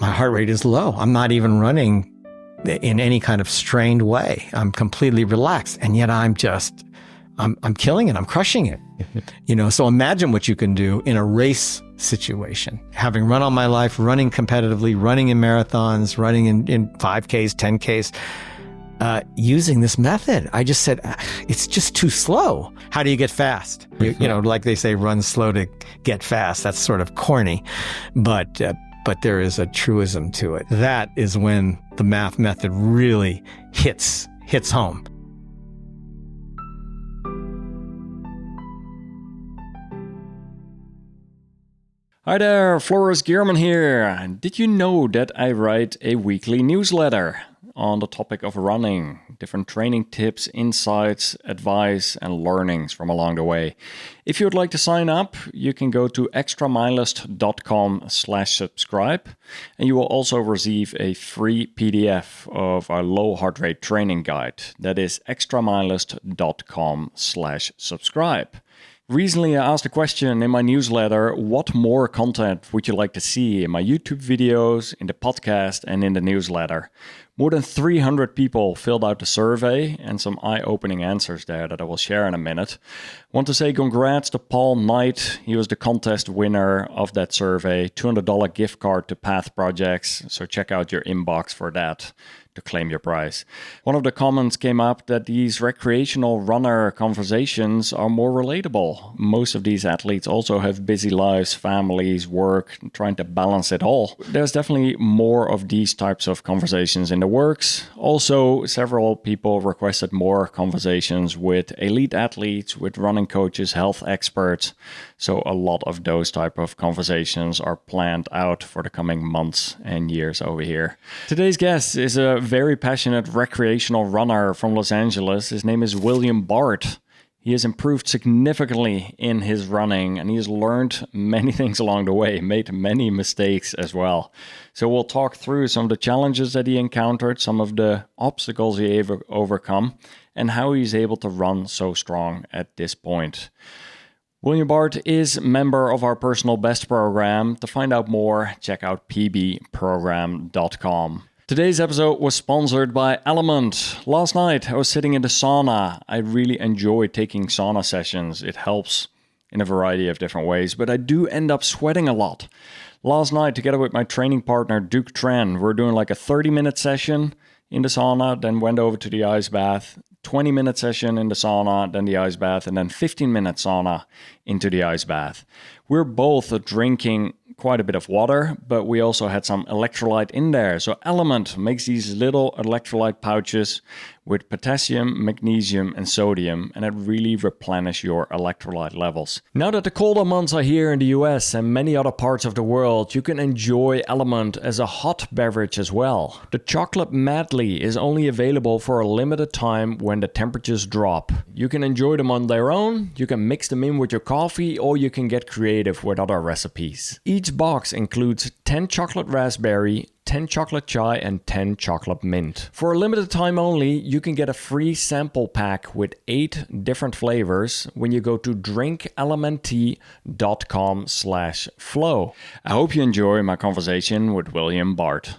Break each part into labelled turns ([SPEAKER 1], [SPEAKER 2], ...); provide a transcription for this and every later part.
[SPEAKER 1] my heart rate is low. I'm not even running in any kind of strained way. I'm completely relaxed. And yet I'm killing it. I'm crushing it. So imagine what you can do in a race situation. Having run all my life, running competitively, running in marathons, running in 5Ks, 10Ks, using this method. I just said, it's just too slow. How do you get fast? Like they say, run slow to get fast. That's sort of corny, but there is a truism to it. That is when the MAF method really hits home.
[SPEAKER 2] Hi there, Floris Gierman here. Did you know that I write a weekly newsletter on the topic of running, different training tips, insights, advice, and learnings from along the way? If you would like to sign up, you can go to extramilist.com/subscribe, and you will also receive a free PDF of our low heart rate training guide. That is extramilist.com/subscribe. Recently, I asked a question in my newsletter, what more content would you like to see in my YouTube videos, in the podcast, and in the newsletter? More than 300 people filled out the survey and some eye-opening answers there that I will share in a minute. Want to say congrats to Paul Knight. He was the contest winner of that survey. $200 gift card to Path Projects, so check out your inbox for that to claim your prize. One of the comments came up that these recreational runner conversations are more relatable. Most of these athletes also have busy lives, families, work, trying to balance it all. There's definitely more of these types of conversations in the works. Also, several people requested more conversations with elite athletes, with running coaches, health experts. So a lot of those type of conversations are planned out for the coming months and years over here. Today's guest is a very passionate recreational runner from Los Angeles. His name is William Barth. He has improved significantly in his running, and he has learned many things along the way, made many mistakes as well. So we'll talk through some of the challenges that he encountered, some of the obstacles he overcome, and how he's able to run so strong at this point. William Barth is member of our Personal Best program. To find out more, check out pbprogram.com. Today's episode was sponsored by LMNT. Last night I was sitting in the sauna. I really enjoy taking sauna sessions. It helps in a variety of different ways, but I do end up sweating a lot. Last night, together with my training partner, Duke Tran, we're doing like a 30-minute session in the sauna, then went over to the ice bath, 20-minute session in the sauna, then the ice bath, and then 15-minute sauna into the ice bath. We're both drinking quite a bit of water, but we also had some electrolyte in there. So LMNT makes these little electrolyte pouches with potassium, magnesium, and sodium, and it really replenishes your electrolyte levels. Now that the colder months are here in the US and many other parts of the world, you can enjoy LMNT as a hot beverage as well. The chocolate medley is only available for a limited time when the temperatures drop. You can enjoy them on their own, you can mix them in with your coffee, or you can get creative with other recipes. Each box includes 10 chocolate raspberry, 10 chocolate chai, and 10 chocolate mint. For a limited time only, you can get a free sample pack with 8 different flavors when you go to drinklmnt.com/flow. I hope you enjoy my conversation with William Barth.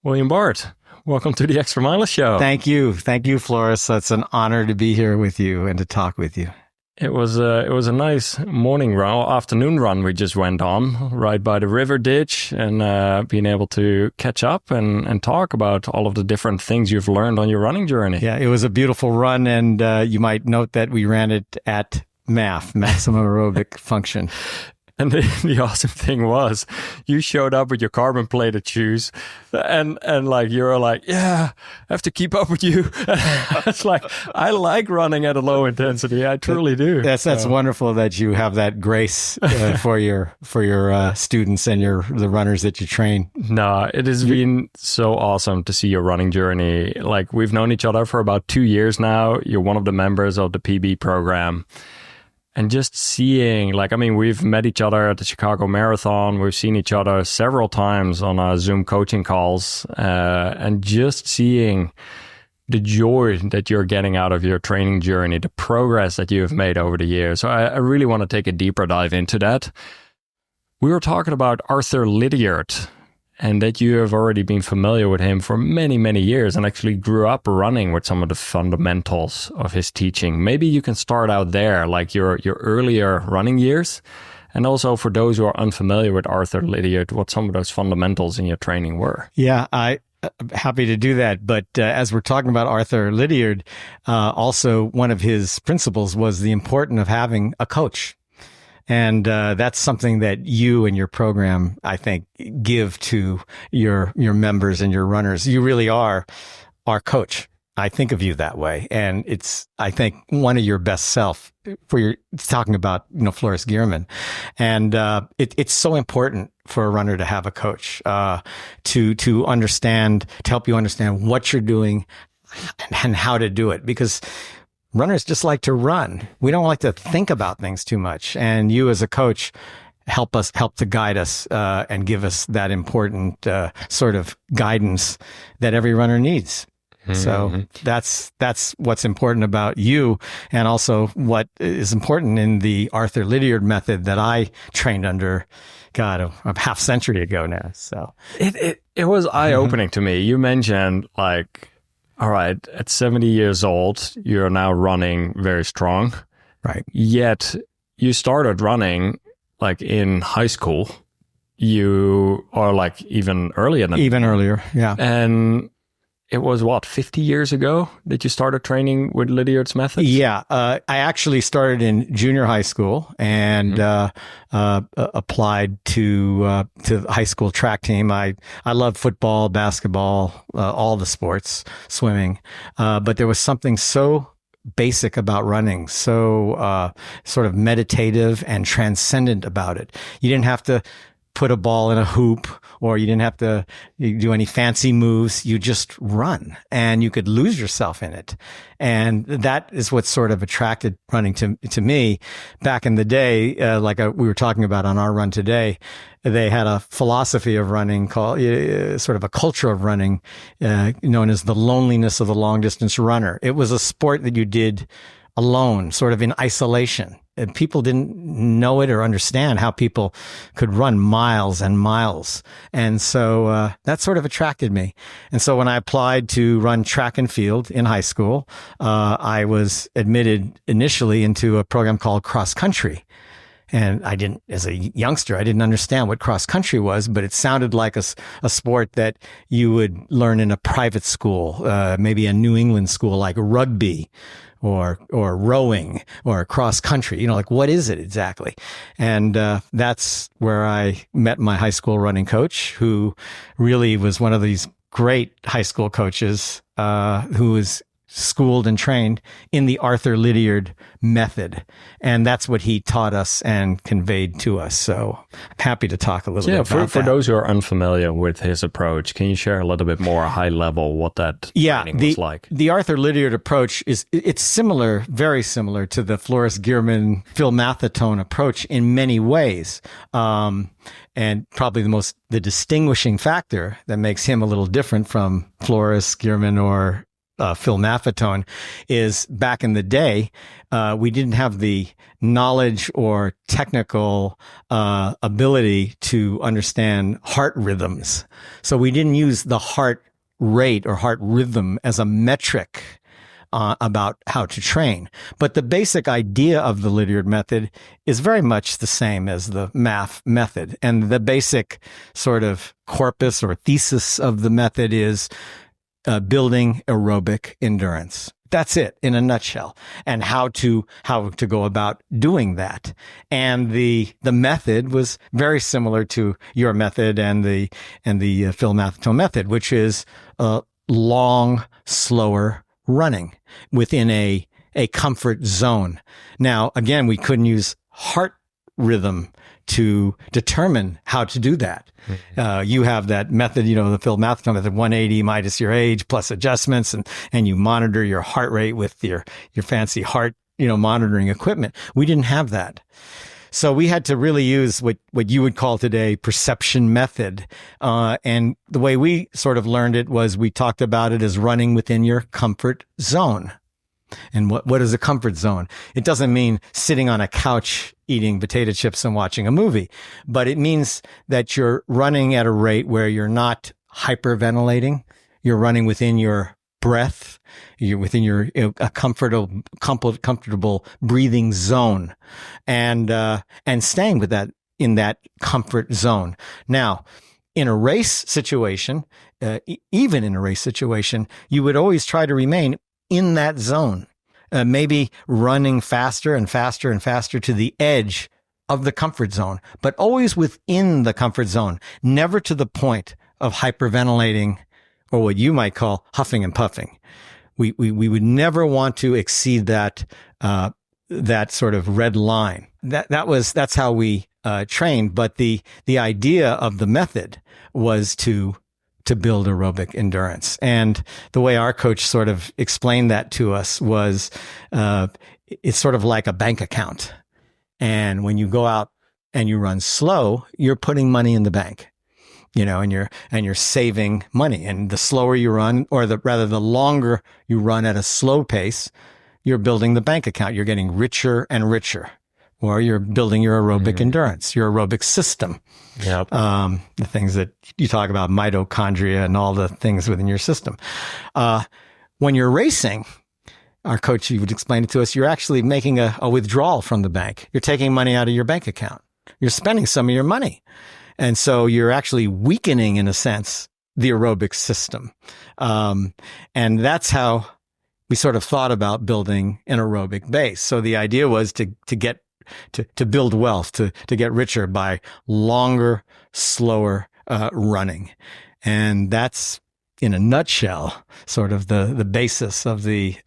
[SPEAKER 2] William Barth, welcome to the Extra Milers Show.
[SPEAKER 1] Thank you, Floris. It's an honor to be here with you and to talk with you.
[SPEAKER 2] It was a nice morning run, or afternoon run we just went on, right by the river ditch, and being able to catch up and talk about all of the different things you've learned on your running journey.
[SPEAKER 1] Yeah, it was a beautiful run, and you might note that we ran it at MAF, maximum aerobic function.
[SPEAKER 2] And the awesome thing was, you showed up with your carbon plated shoes, and like you were like, yeah, I have to keep up with you. It's like, I like running at a low intensity. I truly do.
[SPEAKER 1] That's wonderful that you have that grace for your students and the runners that you train.
[SPEAKER 2] No, it has been so awesome to see your running journey. Like, we've known each other for about 2 years now. You're one of the members of the PB program. And just seeing, we've met each other at the Chicago Marathon. We've seen each other several times on our Zoom coaching calls. And just seeing the joy that you're getting out of your training journey, the progress that you have made over the years. So I really want to take a deeper dive into that. We were talking about Arthur Lydiard. and that you have already been familiar with him for many, many years and actually grew up running with some of the fundamentals of his teaching. Maybe you can start out there, like your earlier running years. And also for those who are unfamiliar with Arthur Lydiard, what some of those fundamentals in your training were.
[SPEAKER 1] Yeah, I'm happy to do that. But as we're talking about Arthur Lydiard, also one of his principles was the importance of having a coach. And that's something that you and your program, I think, give to your members and your runners. You really are our coach. I think of you that way. And it's, I think, one of your best self for your talking about, Floris Gierman. And it's so important for a runner to have a coach to understand, to help you understand what you're doing and how to do it. Because runners just like to run. We don't like to think about things too much. And you as a coach help to guide us and give us that important sort of guidance that every runner needs. So that's what's important about you, and also what is important in the Arthur Lydiard method that I trained under, God, a half century ago now. So
[SPEAKER 2] it was eye-opening to me. You mentioned, like, all right, at 70 years old, you're now running very strong.
[SPEAKER 1] Right.
[SPEAKER 2] Yet you started running like in high school. You are like even earlier than
[SPEAKER 1] even earlier, yeah.
[SPEAKER 2] And it was, 50 years ago that you started training with Lydiard's methods?
[SPEAKER 1] Yeah. I actually started in junior high school and applied to the high school track team. I love football, basketball, all the sports, swimming. But there was something so basic about running, so sort of meditative and transcendent about it. You didn't have to put a ball in a hoop, or you didn't have to do any fancy moves. You just run, and you could lose yourself in it. And that is what sort of attracted running to me. Back in the day, we were talking about on our run today, they had a philosophy of running called sort of a culture of running, known as the loneliness of the long distance runner. It was a sport that you did alone, sort of in isolation. And people didn't know it or understand how people could run miles and miles. And so that sort of attracted me. And so when I applied to run track and field in high school, I was admitted initially into a program called cross country. And as a youngster, I didn't understand what cross country was, but it sounded like a sport that you would learn in a private school, maybe a New England school like rugby or rowing or cross country, like what is it exactly? And that's where I met my high school running coach, who really was one of these great high school coaches who was schooled and trained in the Arthur Lydiard method. And that's what he taught us and conveyed to us. So I'm happy to talk a little bit about that.
[SPEAKER 2] For those who are unfamiliar with his approach, can you share a little bit more high level what that training was like? The
[SPEAKER 1] Arthur Lydiard approach it's similar, very similar to the Floris Gierman Phil Maffetone approach in many ways. And probably the distinguishing factor that makes him a little different from Floris Gierman or Phil Maffetone is back in the day, we didn't have the knowledge or technical ability to understand heart rhythms. So we didn't use the heart rate or heart rhythm as a metric about how to train. But the basic idea of the Lydiard method is very much the same as the MAF method. And the basic sort of corpus or thesis of the method is building aerobic endurance. That's it in a nutshell, and how to go about doing that. And the method was very similar to your method and the Phil Maffetone method, which is long, slower running within a comfort zone. Now, again, we couldn't use heart rhythm to determine how to do that. You have that method, the Phil Maffetone method, 180 minus your age plus adjustments, and you monitor your heart rate with your fancy heart, monitoring equipment. We didn't have that. So we had to really use what you would call today perception method. And the way we sort of learned it was we talked about it as running within your comfort zone. And what is a comfort zone? It doesn't mean sitting on a couch eating potato chips and watching a movie. But it means that you're running at a rate where you're not hyperventilating. You're running within your breath. You're within your a comfortable breathing zone, and staying with that in that comfort zone. Now, in a race situation, even in a race situation, you would always try to remain in that zone, maybe running faster and faster and faster to the edge of the comfort zone, but always within the comfort zone, never to the point of hyperventilating or what you might call huffing and puffing. We would never want to exceed that sort of red line. That's how we trained. But the idea of the method was to build aerobic endurance. And the way our coach sort of explained that to us was, it's sort of like a bank account. And when you go out and you run slow, you're putting money in the bank, and you're saving money. And the slower you run, or the longer you run at a slow pace, you're building the bank account. You're getting richer and richer. Or you're building your aerobic endurance, your aerobic system.
[SPEAKER 3] Yep.
[SPEAKER 1] The things that you talk about, mitochondria and all the things within your system. When you're racing, our coach, he would explain it to us, you're actually making a withdrawal from the bank. You're taking money out of your bank account. You're spending some of your money. And so you're actually weakening, in a sense, the aerobic system. And that's how we sort of thought about building an aerobic base. So the idea was to build wealth, to get richer by longer, slower running. And that's, in a nutshell, sort of the basis of the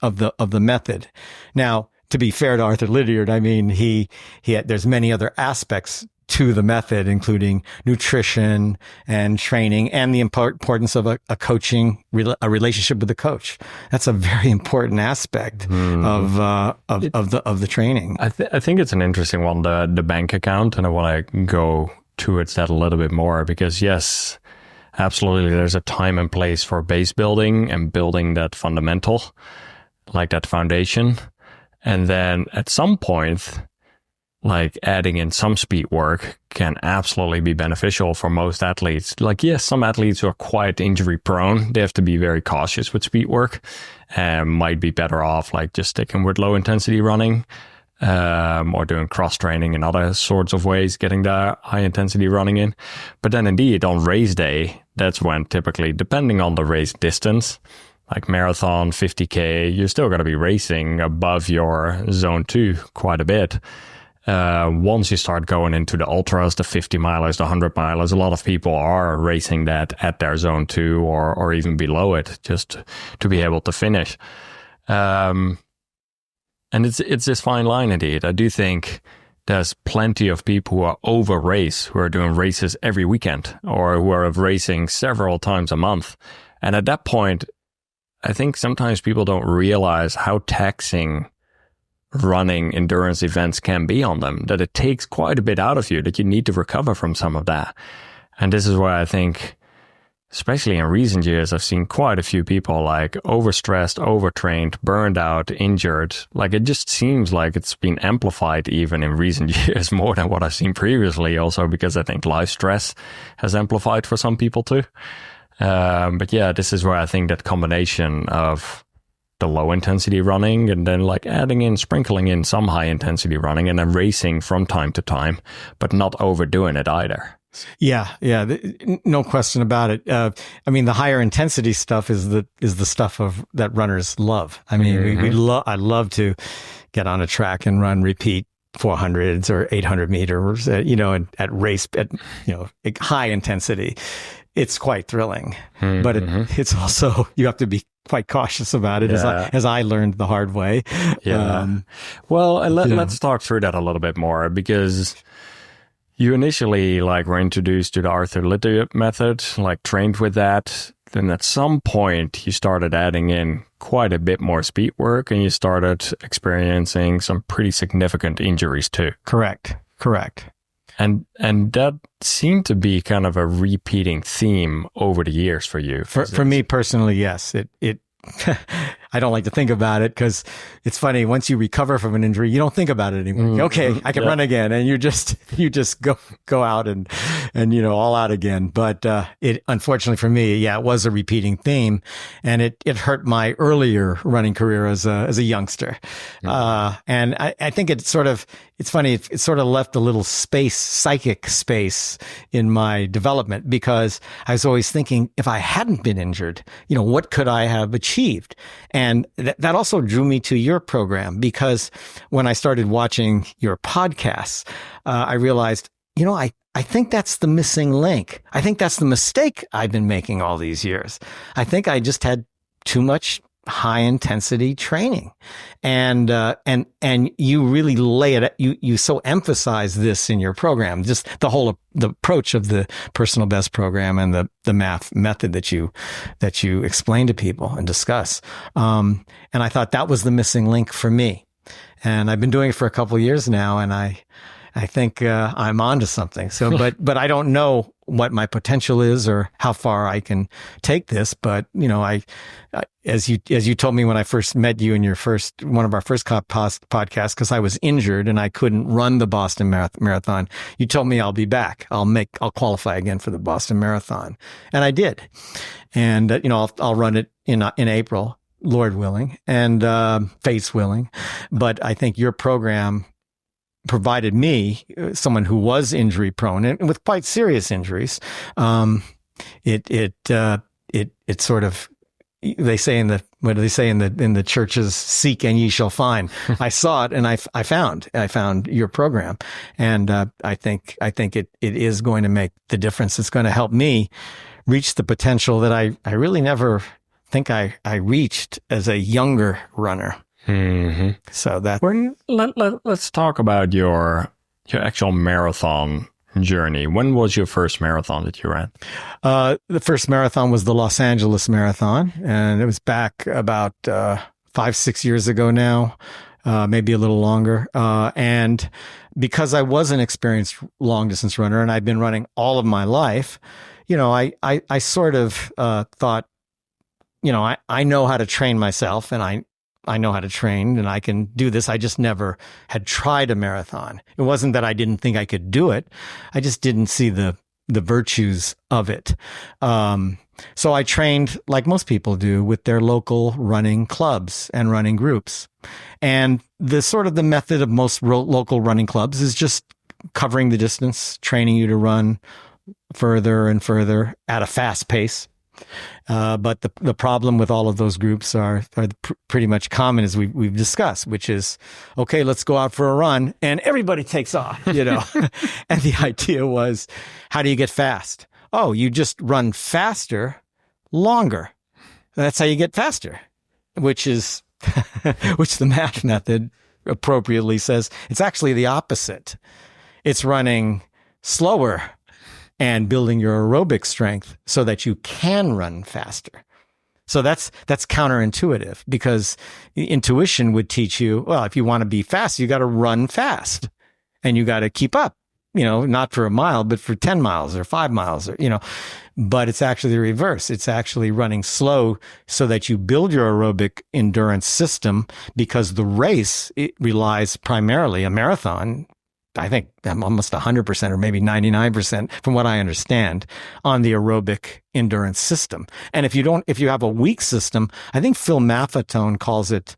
[SPEAKER 1] method. Now, to be fair to Arthur Lydiard, I mean, there's many other aspects to the method, including nutrition and training and the importance of a relationship with the coach. That's a very important aspect of the training.
[SPEAKER 3] I think it's an interesting one, the bank account, and I want to go towards that a little bit more because yes, absolutely, there's a time and place for base building and building that fundamental, like that foundation, and then at some point, like adding in some speed work can absolutely be beneficial for most athletes. Like, yes, some athletes who are quite injury prone, they have to be very cautious with speed work and might be better off like just sticking with low intensity running, or doing cross training in other sorts of ways, getting the high intensity running in. But then indeed on race day, that's when typically, depending on the race distance, like marathon, 50K, you're still going to be racing above your zone 2 quite a bit. Once you start going into the ultras, the 50 milers, the 100 milers, a lot of people are racing that at their zone 2 or even below it just to be able to finish. And it's this fine line indeed. I do think there's plenty of people who are over race, who are doing races every weekend or who are racing several times a month. And at that point, I think sometimes people don't realize how taxing running endurance events can be on them, that it takes quite a bit out of you, that you need to recover from some of that. And this is why I think, especially in recent years, I've seen quite a few people like overstressed, overtrained, burned out, injured. Like it just seems like it's been amplified even in recent years more than what I've seen previously, also because I think life stress has amplified for some people too. But yeah, this is where I think that combination of the low intensity running and then like sprinkling in some high intensity running and then racing from time to time, but not overdoing it either.
[SPEAKER 1] Yeah. No question about it. I mean, the higher intensity stuff is the stuff that runners love. I mean, I love to get on a track and run repeat 400s or 800 meters, at race, at high intensity. It's quite thrilling, but it's also, you have to be quite cautious about it, as I learned the hard way.
[SPEAKER 3] Yeah. Let's talk through that a little bit more, because you initially were introduced to the Arthur Lydiard method, trained with that. Then at some point you started adding in quite a bit more speed work and you started experiencing some pretty significant injuries too.
[SPEAKER 1] Correct.
[SPEAKER 3] And that seemed to be kind of a repeating theme over the years for you.
[SPEAKER 1] For me personally, yes. I don't like to think about it because it's funny. Once you recover from an injury, you don't think about it anymore. Okay, I can run again, and you just go out and all out again. But it, unfortunately for me, it was a repeating theme, and it hurt my earlier running career as a youngster. And I think it's funny. It sort of left a little psychic space in my development, because I was always thinking, if I hadn't been injured, what could I have achieved? And that also drew me to your program, because when I started watching your podcasts, I realized, I think that's the missing link. I think that's the mistake I've been making all these years. I think I just had too much high intensity training, and you really lay it. You so emphasize this in your program, just the approach of the personal best program and the math method that you explain to people and discuss. And I thought that was the missing link for me. And I've been doing it for a couple of years now, and I think I'm onto something. So, but I don't know what my potential is or how far I can take this. But I as you told me when I first met you in one of our first podcasts, because I was injured and I couldn't run the Boston Marathon, you told me I'll be back. I'll qualify again for the Boston Marathon, and I did. And I'll run it in April, Lord willing, and fate's willing. But I think your program provided me, someone who was injury prone and with quite serious injuries. It sort of, they say in the churches, seek and ye shall find. I saw it, and I found your program. And, I think it is going to make the difference. It's going to help me reach the potential that I really never think I reached as a younger runner.
[SPEAKER 3] Mm-hmm.
[SPEAKER 1] So that
[SPEAKER 3] let's talk about your actual marathon journey. When was your first marathon that you ran?
[SPEAKER 1] The first marathon was the Los Angeles Marathon, and it was back about 5-6 years ago now, maybe a little longer. And because I was an experienced long distance runner and I'd been running all of my life, I sort of thought, I know how to train myself, and I know how to train and I can do this. I just never had tried a marathon. It wasn't that I didn't think I could do it. I just didn't see the virtues of it. So I trained like most people do with their local running clubs and running groups. And the method of most local running clubs is just covering the distance, training you to run further and further at a fast pace. But the problem with all of those groups are pretty much common, as we've discussed, which is, okay, let's go out for a run, and everybody takes off, And the idea was, how do you get fast? Oh, you just run faster, longer. That's how you get faster, which the math method appropriately says it's actually the opposite. It's running slower and building your aerobic strength so that you can run faster. So that's counterintuitive, because intuition would teach you, well, if you want to be fast, you got to run fast and you got to keep up, not for a mile, but for 10 miles or 5 miles but it's actually the reverse. It's actually running slow so that you build your aerobic endurance system, because the race, it relies primarily, a marathon, I think almost 100% or maybe 99% from what I understand, on the aerobic endurance system. And if you have a weak system, I think Phil Maffetone calls it,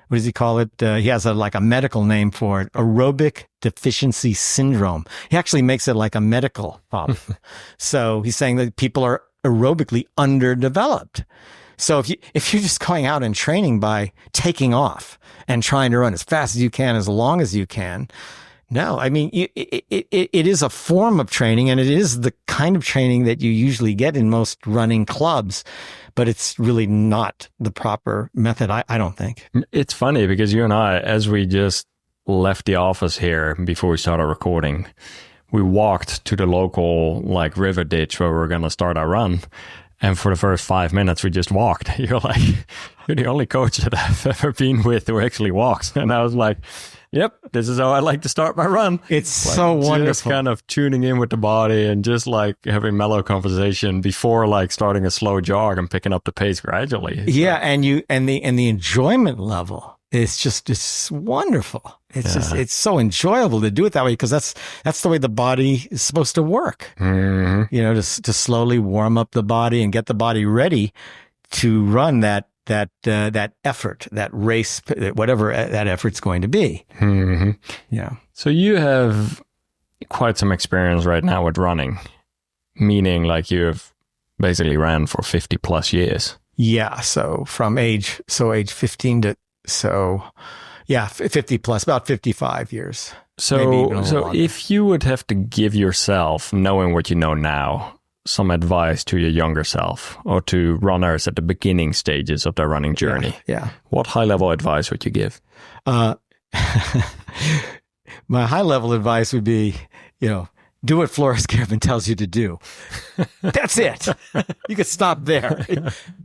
[SPEAKER 1] what does he call it? He has a medical name for it, aerobic deficiency syndrome. He actually makes it like a medical problem. So he's saying that people are aerobically underdeveloped. So if you're just going out and training by taking off and trying to run as fast as you can, as long as you can, no, I mean, it is a form of training, and it is the kind of training that you usually get in most running clubs, but it's really not the proper method, I don't think.
[SPEAKER 3] It's funny because you and I, as we just left the office here before we started recording, we walked to the local river ditch where we're going to start our run. And for the first 5 minutes, we just walked. You're the only coach that I've ever been with who actually walks. And I was like, yep, this is how I like to start my run.
[SPEAKER 1] It's
[SPEAKER 3] like,
[SPEAKER 1] so wonderful.
[SPEAKER 3] Just kind of tuning in with the body and just like having mellow conversation before like starting a slow jog and picking up the pace gradually.
[SPEAKER 1] Yeah, and the enjoyment level it's wonderful. It's so enjoyable to do it that way because that's the way the body is supposed to work.
[SPEAKER 3] Mm-hmm.
[SPEAKER 1] You know, to slowly warm up the body and get the body ready to run that effort, that race, whatever that effort's going to be.
[SPEAKER 3] Mm-hmm.
[SPEAKER 1] Yeah.
[SPEAKER 3] So you have quite some experience right now with running, meaning like you've basically ran for 50 plus years.
[SPEAKER 1] Yeah. So from age 15 to 50 plus, about 55 years.
[SPEAKER 3] So if you would have to give yourself, knowing what you know now, some advice to your younger self or to runners at the beginning stages of their running journey, what high level advice would you give?
[SPEAKER 1] My high level advice would be, do what Floris Gierman tells you to do. That's it. You could stop there.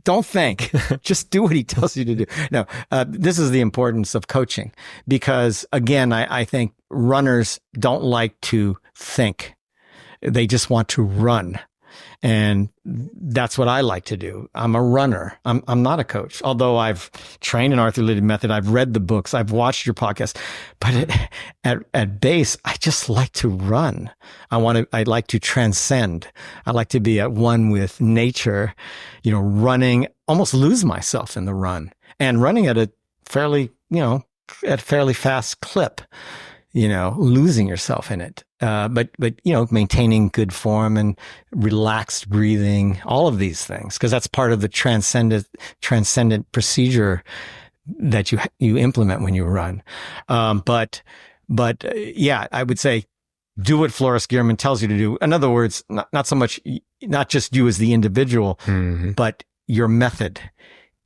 [SPEAKER 1] Don't think. Just do what he tells you to do. No, this is the importance of coaching because, again, I think runners don't like to think. They just want to run. And that's what I like to do. I'm a runner. I'm not a coach. Although I've trained in Arthur Lydiard method, I've read the books, I've watched your podcast. But at base, I just like to run. I like to transcend. I like to be at one with nature, running, almost lose myself in the run and running at a fairly fast clip. Losing yourself in it. But maintaining good form and relaxed breathing, all of these things, because that's part of the transcendent procedure that you implement when you run. But I would say do what Floris Gierman tells you to do. In other words, not so much, not just you as the individual, but your method.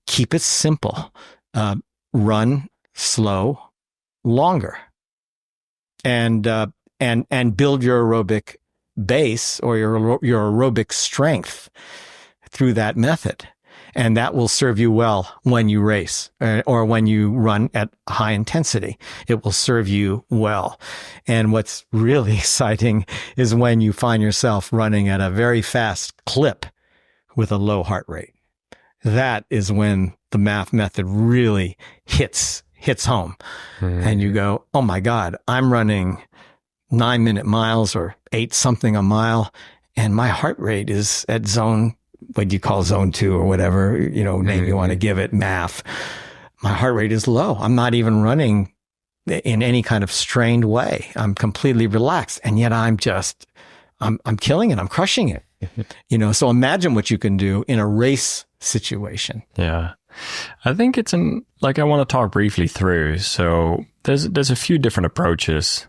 [SPEAKER 1] Keep it simple. Run slow, longer. And build your aerobic base or your aerobic strength through that method. And that will serve you well when you race or when you run at high intensity. It will serve you well. And what's really exciting is when you find yourself running at a very fast clip with a low heart rate. That is when the MAF method really hits home. And you go, oh my God, I'm running 9-minute miles or 8 something a mile. And my heart rate is at zone, what do you call zone 2 or whatever, name you want to give it, MAF. My heart rate is low. I'm not even running in any kind of strained way. I'm completely relaxed. And yet I'm killing it. I'm crushing it. So imagine what you can do in a race situation.
[SPEAKER 3] Yeah. I think I want to talk briefly through. So there's a few different approaches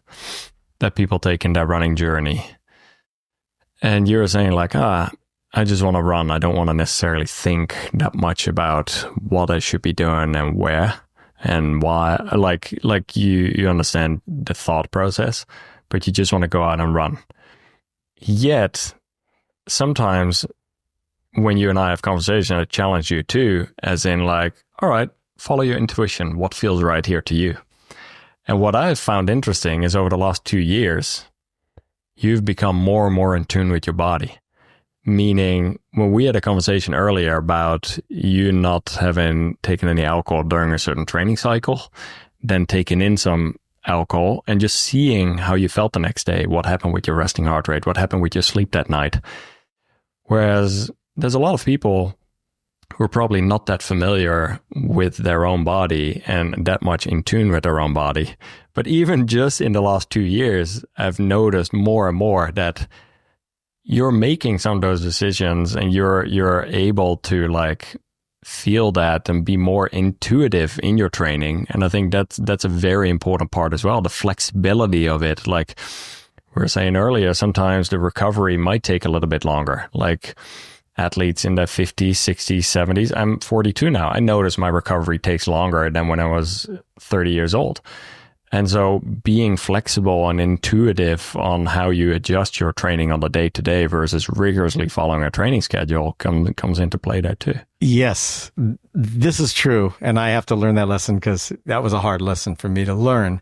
[SPEAKER 3] that people take in their running journey. And you're saying I just want to run. I don't want to necessarily think that much about what I should be doing and where and why. Like you understand the thought process, but you just want to go out and run. Yet sometimes when you and I have conversation, I challenge you too, as in all right, follow your intuition. What feels right here to you? And what I've found interesting is over the last 2 years, you've become more and more in tune with your body. Meaning when we had a conversation earlier about you not having taken any alcohol during a certain training cycle, then taking in some alcohol and just seeing how you felt the next day, what happened with your resting heart rate, what happened with your sleep that night. Whereas there's a lot of people who are probably not that familiar with their own body and that much in tune with their own body. But even just in the last 2 years, I've noticed more and more that you're making some of those decisions and you're able to feel that and be more intuitive in your training. And I think that's a very important part as well, the flexibility of it. Like we were saying earlier, sometimes the recovery might take a little bit longer. Like athletes in their 50s, 60s, 70s. I'm 42 now. I notice my recovery takes longer than when I was 30 years old. And so being flexible and intuitive on how you adjust your training on the day-to-day versus rigorously following a training schedule comes into play there too.
[SPEAKER 1] Yes, this is true. And I have to learn that lesson because that was a hard lesson for me to learn.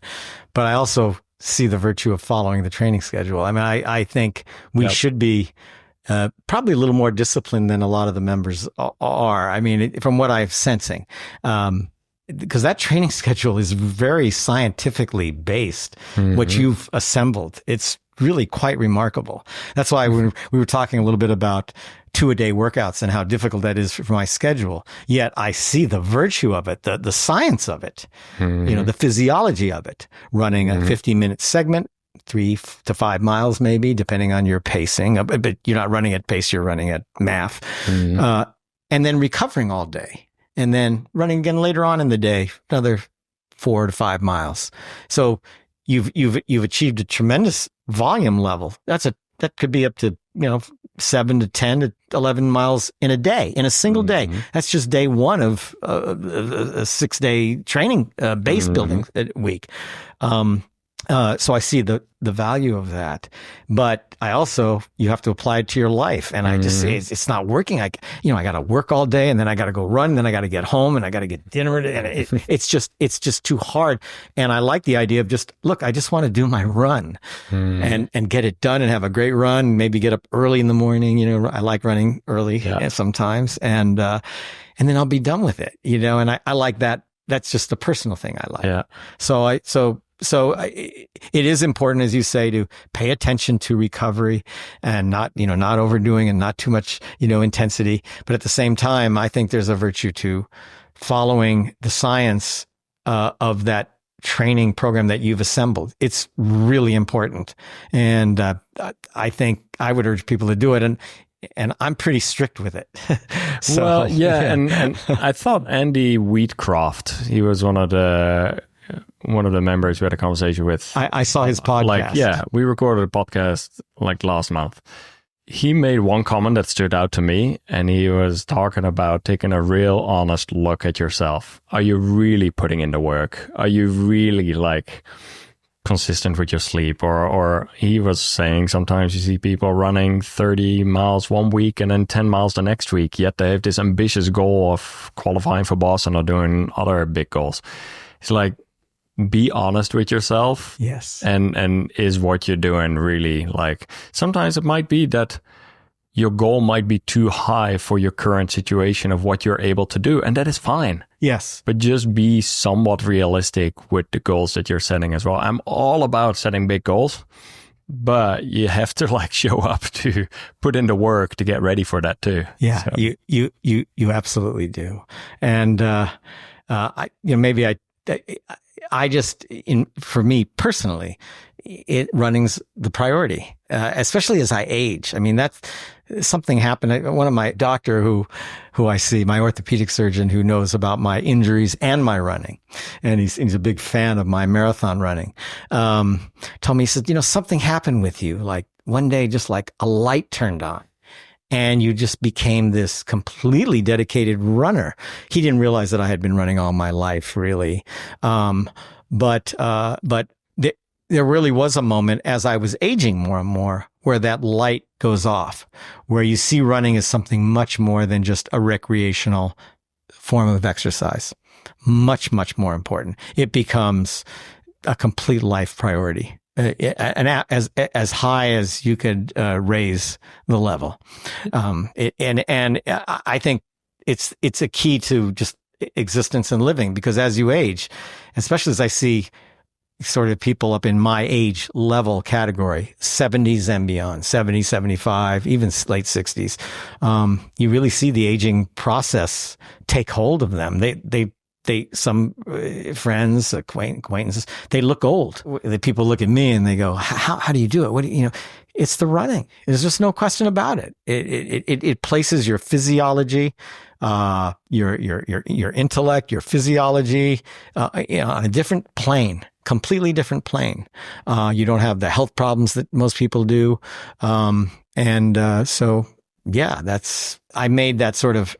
[SPEAKER 1] But I also see the virtue of following the training schedule. I mean, I think we should be probably a little more disciplined than a lot of the members are. I mean, from what I'm sensing, because that training schedule is very scientifically based, what you've assembled. It's really quite remarkable. That's why when we were talking a little bit about 2-a-day workouts and how difficult that is for my schedule, yet I see the virtue of it, the science of it, the physiology of it, running a 15-minute segment, 3 to 5 miles, maybe, depending on your pacing, but you're not running at pace, you're running at MAF, and then recovering all day. And then running again later on in the day, another 4 to 5 miles. So you've achieved a tremendous volume level. That could be up to 7 to 10 to 11 miles in a day, in a single day. That's just day one of a 6-day training base building week. So I see the value of that, but I also, you have to apply it to your life. And I just say it's not working. I got to work all day, and then I got to go run, and then I got to get home, and I got to get dinner. And it's just too hard. And I like the idea of I just want to do my run and get it done and have a great run, maybe get up early in the morning. I like running early sometimes, and then I'll be done with it, and I like that. That's just a personal thing I like. Yeah. So it is important, as you say, to pay attention to recovery and not overdoing and not too much, intensity. But at the same time, I think there's a virtue to following the science of that training program that you've assembled. It's really important. And I think I would urge people to do it. And I'm pretty strict with it.
[SPEAKER 3] And I thought Andy Wheatcroft, he was one of the members we had a conversation with.
[SPEAKER 1] I saw his podcast.
[SPEAKER 3] We recorded a podcast last month. He made one comment that stood out to me, and he was talking about taking a real honest look at yourself. Are you really putting in the work? Are you really consistent with your sleep? Or he was saying sometimes you see people running 30 miles one week and then 10 miles the next week, yet they have this ambitious goal of qualifying for Boston or doing other big goals. It's be honest with yourself.
[SPEAKER 1] Yes.
[SPEAKER 3] And is what you're doing really sometimes it might be that your goal might be too high for your current situation of what you're able to do. And that is fine.
[SPEAKER 1] Yes.
[SPEAKER 3] But just be somewhat realistic with the goals that you're setting as well. I'm all about setting big goals, but you have to show up to put in the work to get ready for that too.
[SPEAKER 1] Yeah. So. You absolutely do. And, I just, for me personally, running's the priority, especially as I age. I mean, that's something happened. One of my doctor who I see, my orthopedic surgeon who knows about my injuries and my running, and he's a big fan of my marathon running, told me, he said, something happened with you. One day, just a light turned on. And you just became this completely dedicated runner. He didn't realize that I had been running all my life, really. But there really was a moment as I was aging more and more where that light goes off, where you see running as something much more than just a recreational form of exercise. Much, much more important. It becomes a complete life priority. And as high as you could raise the level, and I think it's a key to just existence and living, because as you age, especially as I see sort of people up in my age level category, 70s and beyond, 70, 75, even late 60s, you really see the aging process take hold of them. Some friends, acquaintances, they look old. The people look at me and they go, how do you do it? It's the running. There's just no question about it. It places your physiology, your intellect, your physiology, on a different plane, completely different plane. You don't have the health problems that most people do. So I made that sort of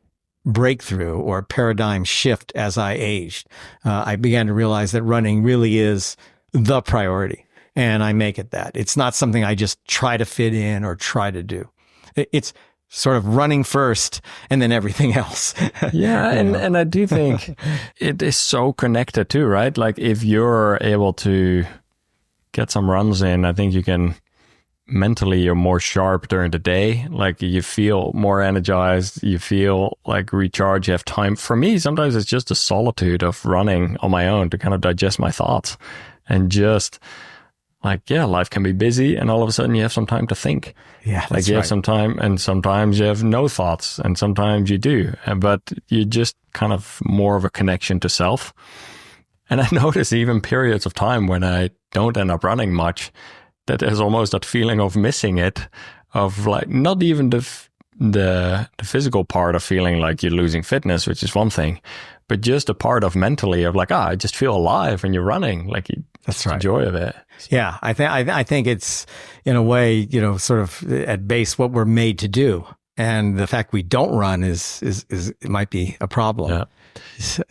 [SPEAKER 1] breakthrough or paradigm shift as I aged. I began to realize that running really is the priority, and I make it that. It's not something I just try to fit in or try to do. It's sort of running first and then everything else.
[SPEAKER 3] Yeah. And I do think it is so connected too, right? Like if you're able to get some runs in, I think you can mentally, you're more sharp during the day. Like you feel more energized, you feel like recharged, you have time. For me, sometimes it's just the solitude of running on my own to kind of digest my thoughts and just like, yeah, life can be busy and all of a sudden you have some time to think.
[SPEAKER 1] Yeah,
[SPEAKER 3] like
[SPEAKER 1] that's
[SPEAKER 3] you
[SPEAKER 1] right.
[SPEAKER 3] have some time, and sometimes you have no thoughts and sometimes you do, but you just kind of more of a connection to self. And I notice even periods of time when I don't end up running much, that there's almost that feeling of missing it, of like not even the physical part of feeling like you're losing fitness, which is one thing, but just a part of mentally of like, I just feel alive when you're running. Like
[SPEAKER 1] that's right.
[SPEAKER 3] The joy of it.
[SPEAKER 1] Yeah, I think it's in a way, sort of at base what we're made to do, and the fact we don't run is it might be a problem.
[SPEAKER 3] Yeah.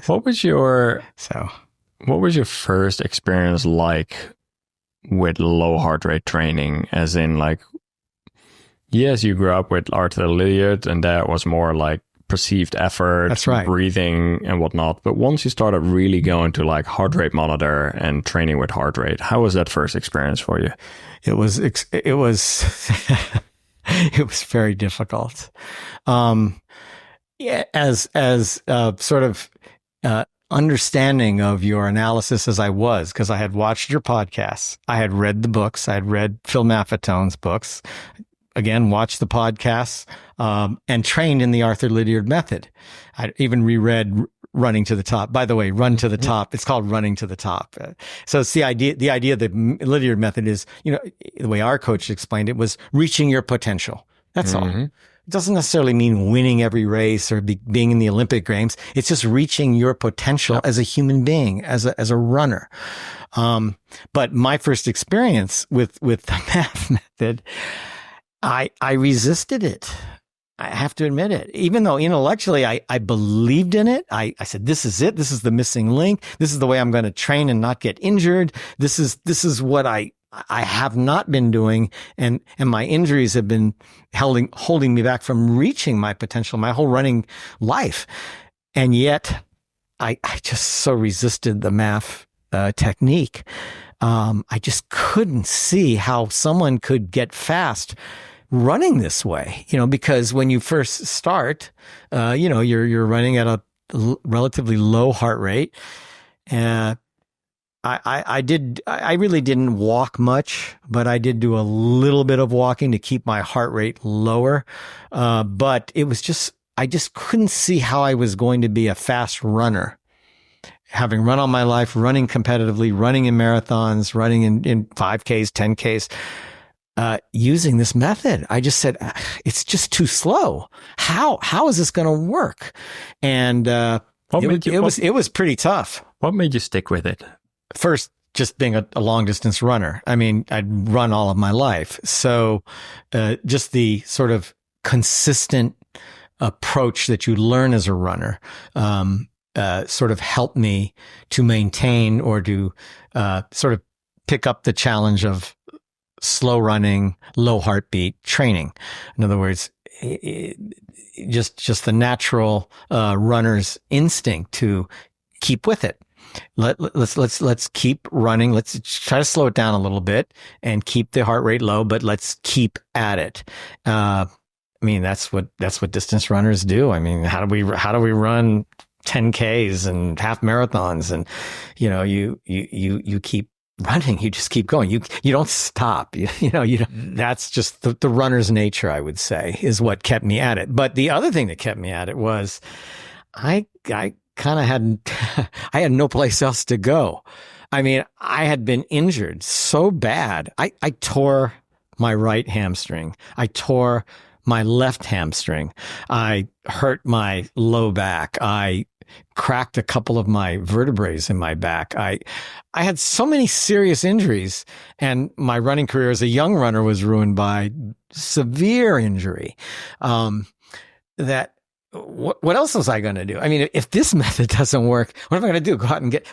[SPEAKER 3] What was your first experience like with low heart rate training? As in, like, yes, you grew up with Arthur Lydiard, and that was more like perceived effort,
[SPEAKER 1] that's right,
[SPEAKER 3] breathing and whatnot. But once you started really going to like heart rate monitor and training with heart rate, how was that first experience for you?
[SPEAKER 1] It was it was very difficult. As sort of understanding of your analysis as I was, because I had watched your podcasts, I had read the books, I had read Phil Maffetone's books. Again, watched the podcasts, and trained in the Arthur Lydiard method. I even reread Running to the Top. By the way, Run to the Top. It's called Running to the Top. So it's the idea of the Lydiard method is, the way our coach explained it was reaching your potential. That's all. It doesn't necessarily mean winning every race or being in the Olympic Games. It's just reaching your potential as a human being, as a runner. But my first experience with the MAF method, I resisted it. I have to admit it. Even though intellectually I believed in it, I said, this is it. This is the missing link. This is the way I'm going to train and not get injured. This is what I have not been doing. And my injuries have been holding me back from reaching my potential my whole running life. And yet I just so resisted the MAF technique. I just couldn't see how someone could get fast running this way, because when you first start, you're running at a relatively low heart rate. And I really didn't walk much, but I did do a little bit of walking to keep my heart rate lower. But it was I just couldn't see how I was going to be a fast runner. Having run all my life, running competitively, running in marathons, running in 5Ks, 10Ks, using this method, I just said, it's just too slow. How is this going to work? And it was pretty tough.
[SPEAKER 3] What made you stick with it?
[SPEAKER 1] First, just being a long distance runner. I mean, I'd run all of my life. So just the sort of consistent approach that you learn as a runner sort of helped me to maintain or to sort of pick up the challenge of slow running, low heartbeat training. In other words, just the natural runner's instinct to keep with it. Let's keep running. Let's try to slow it down a little bit and keep the heart rate low, but let's keep at it. I mean, that's what distance runners do. I mean, how do we run 10Ks and half marathons? And you keep running. You just keep going. You don't stop. That's just the runner's nature, I would say, is what kept me at it. But the other thing that kept me at it was I kind of I had no place else to go. I mean, I had been injured so bad. I tore my right hamstring. I tore my left hamstring. I hurt my low back. I cracked a couple of my vertebrae in my back. I had so many serious injuries, and my running career as a young runner was ruined by severe injury. That what else was I going to do? I mean, if this method doesn't work, what am I going to do? Go out and get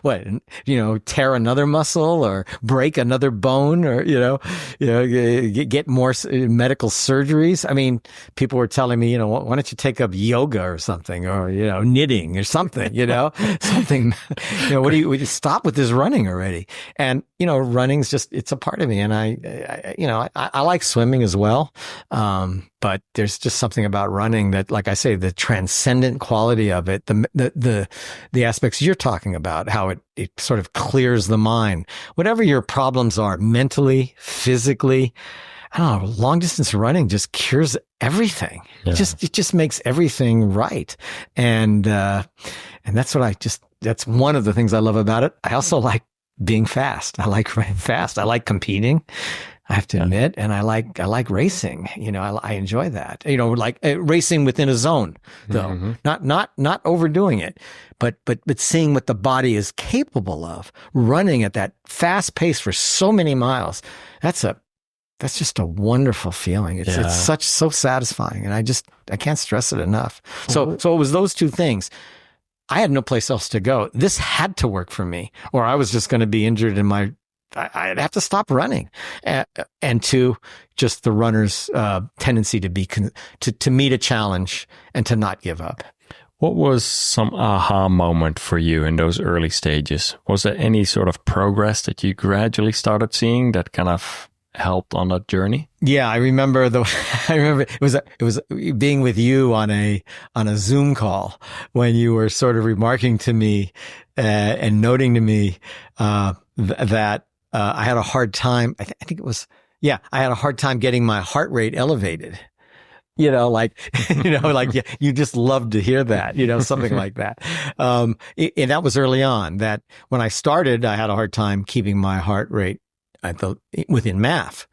[SPEAKER 1] tear another muscle or break another bone or, get more medical surgeries. I mean, people were telling me, why don't you take up yoga or something or, knitting or something, something, what do you stop with this running already? And, running's just, it's a part of me. And I like swimming as well. But there's just something about running that, like I say, the transcendent quality of it, the aspects you're talking about, how it sort of clears the mind. Whatever your problems are, mentally, physically, I don't know, long distance running just cures everything. Yeah. It just makes everything right. And that's that's one of the things I love about it. I also like being fast. I like running fast. I like competing, I have to admit, and I like racing. I enjoy that. Like racing within a zone, though, not overdoing it, but seeing what the body is capable of. Running at that fast pace for so many miles, that's just a wonderful feeling. It's so satisfying, and I can't stress it enough. So it was those two things. I had no place else to go. This had to work for me, or I was just going to be injured I'd have to stop running. And two, just the runner's tendency to meet a challenge and to not give up.
[SPEAKER 3] What was some aha moment for you in those early stages? Was there any sort of progress that you gradually started seeing that kind of helped on that journey?
[SPEAKER 1] Yeah, I remember it was being with you on a Zoom call when you were sort of remarking to me and noting to me that I had a hard time. I think it was, I had a hard time getting my heart rate elevated. Like you just love to hear that, something like that. And that was early on. That when I started, I had a hard time keeping my heart rate within MAF.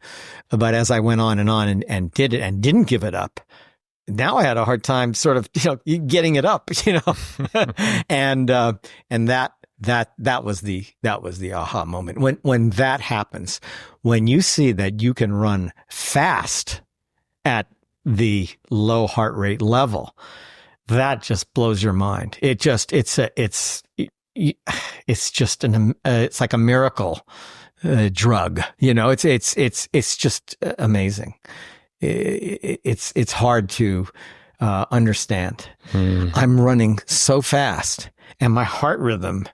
[SPEAKER 1] But as I went on and did it and didn't give it up, now I had a hard time sort of, getting it up, and that was the aha moment. When that happens, when you see that you can run fast at the low heart rate level, that just blows your mind. It's like a miracle drug. It's just amazing. It's hard to understand. I'm running so fast, and my heart rhythm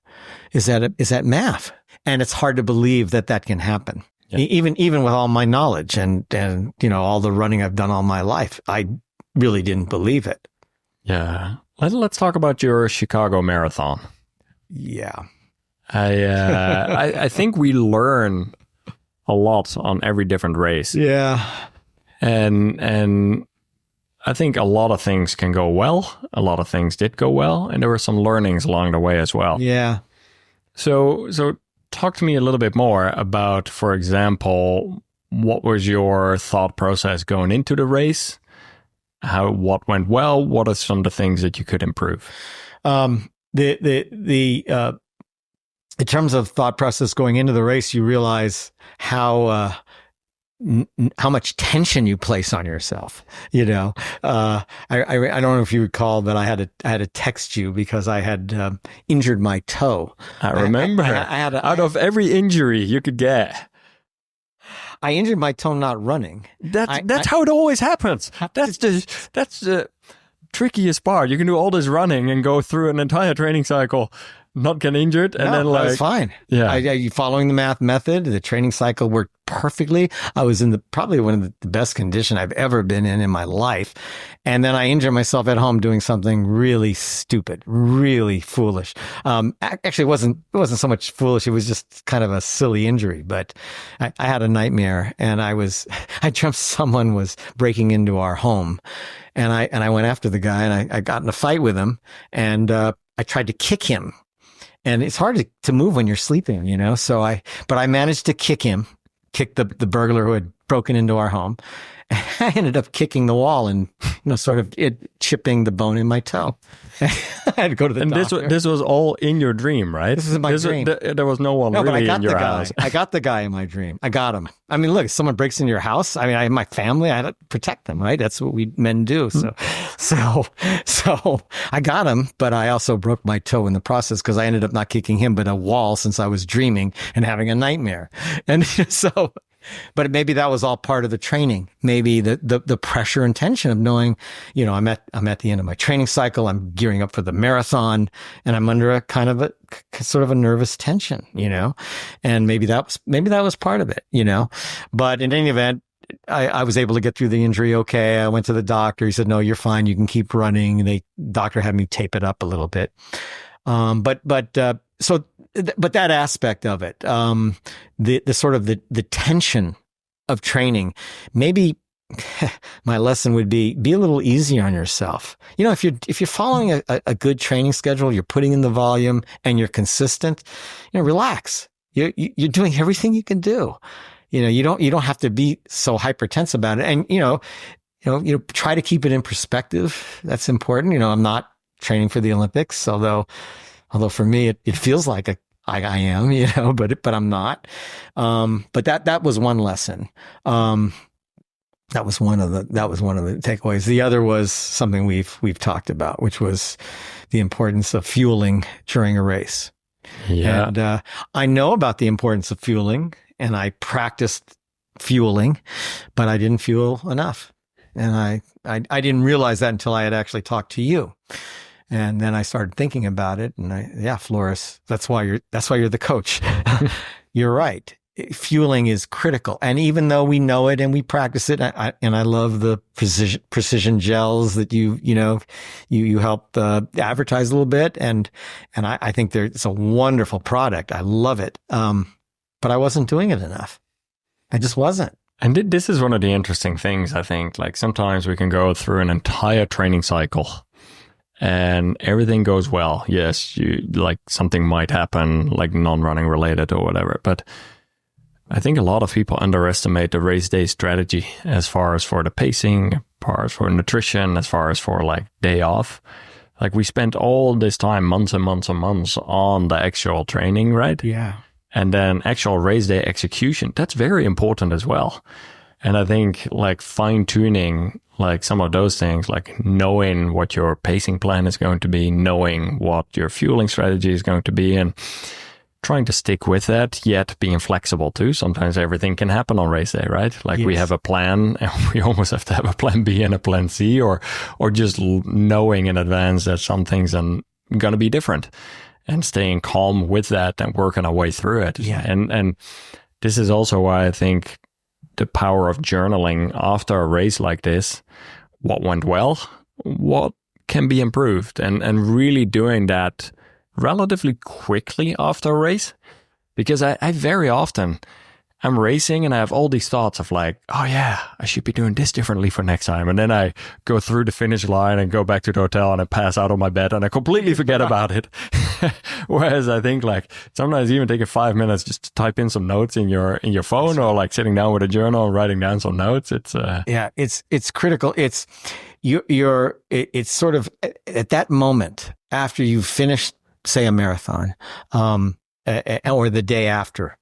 [SPEAKER 1] is at MAF, and it's hard to believe that can happen. Yeah. Even with all my knowledge and all the running I've done all my life, I really didn't believe it.
[SPEAKER 3] Yeah. Let's talk about your Chicago Marathon.
[SPEAKER 1] Yeah.
[SPEAKER 3] I think we learn a lot on every different race.
[SPEAKER 1] Yeah.
[SPEAKER 3] And I think a lot of things can go well. A lot of things did go well, and there were some learnings along the way as well.
[SPEAKER 1] Yeah.
[SPEAKER 3] So talk to me a little bit more about, for example, what was your thought process going into the race? What went well? What are some of the things that you could improve?
[SPEAKER 1] In terms of thought process going into the race, you realize how much tension you place on yourself. I don't know if you recall that I had to text you because I had injured my toe.
[SPEAKER 3] I remember. Out of every injury you could get,
[SPEAKER 1] I injured my toe not running.
[SPEAKER 3] That's how it always happens. That's the trickiest part. You can do all this running and go through an entire training cycle, not get injured, and then
[SPEAKER 1] that was fine.
[SPEAKER 3] Yeah,
[SPEAKER 1] following the math method, the training cycle worked perfectly. I was in probably one of the best condition I've ever been in my life, and then I injured myself at home doing something really stupid, really foolish. Actually, it wasn't so much foolish. It was just kind of a silly injury. But I had a nightmare, and I dreamt someone was breaking into our home, and I went after the guy, and I got in a fight with him, and I tried to kick him. And it's hard to move when you're sleeping, So but I managed to kick the burglar who had broken into our home. I ended up kicking the wall and, sort of it chipping the bone in my toe. I had to go to the doctor.
[SPEAKER 3] And this was all in your dream, right?
[SPEAKER 1] This is my dream.
[SPEAKER 3] There was no one really in your house.
[SPEAKER 1] I got the guy in my dream. I got him. I mean, look, if someone breaks into your house, I mean, I have my family, I had to protect them, right? That's what we men do. So I got him, but I also broke my toe in the process because I ended up not kicking him, but a wall, since I was dreaming and having a nightmare. And but maybe that was all part of the training. Maybe the pressure and tension of knowing, I'm at the end of my training cycle. I'm gearing up for the marathon, and I'm under a kind of a sort of a nervous tension, and maybe that was part of it, But in any event, I was able to get through the injury okay. I went to the doctor. He said, "No, you're fine. You can keep running." The doctor had me tape it up a little bit. But that aspect of it, the sort of the tension of training, maybe my lesson would be a little easier on yourself. If you're following a good training schedule, you're putting in the volume and you're consistent, relax. You're doing everything you can do. You don't have to be so hypertense about it. And, try to keep it in perspective. That's important. I'm not training for the Olympics, although for me, it feels like I am, but I'm not. But that was one lesson. That was one of the takeaways. The other was something we've talked about, which was the importance of fueling during a race.
[SPEAKER 3] Yeah.
[SPEAKER 1] And, I know about the importance of fueling, and I practiced fueling, but I didn't fuel enough. And I didn't realize that until I had actually talked to you. And then I started thinking about it, and Floris, that's why you're the coach. You're right. Fueling is critical. And even though we know it and we practice it, and I love the precision gels that you help advertise a little bit. And I think it's a wonderful product. I love it. But I wasn't doing it enough. I just wasn't.
[SPEAKER 3] And this is one of the interesting things, I think. Like, sometimes we can go through an entire training cycle and everything goes well. Yes, something might happen, like non-running related or whatever. But I think a lot of people underestimate the race day strategy as far as for the pacing, as far as for nutrition, as far as for like day off. Like, we spent all this time, months and months and months, on the actual training, right?
[SPEAKER 1] Yeah.
[SPEAKER 3] And then actual race day execution, that's very important as well. And I think like fine tuning, like some of those things, like knowing what your pacing plan is going to be, knowing what your fueling strategy is going to be, and trying to stick with that, yet being flexible too. Sometimes everything can happen on race day, right? Like, yes, we have a plan and we almost have to have a plan B and a plan C, or just knowing in advance that some things are going to be different and staying calm with that and working our way through it.
[SPEAKER 1] Yeah.
[SPEAKER 3] And this is also why I think the power of journaling after a race like this, what went well, what can be improved, and really doing that relatively quickly after a race. Because I very often, I'm racing and I have all these thoughts of like, oh yeah, I should be doing this differently for next time. And then I go through the finish line and go back to the hotel and I pass out on my bed and I completely forget about it. Whereas I think like sometimes even taking 5 minutes just to type in some notes in your phone, or like sitting down with a journal and writing down some notes. It's
[SPEAKER 1] critical. It's it's sort of at that moment after you've finished, say, a marathon, or the day after,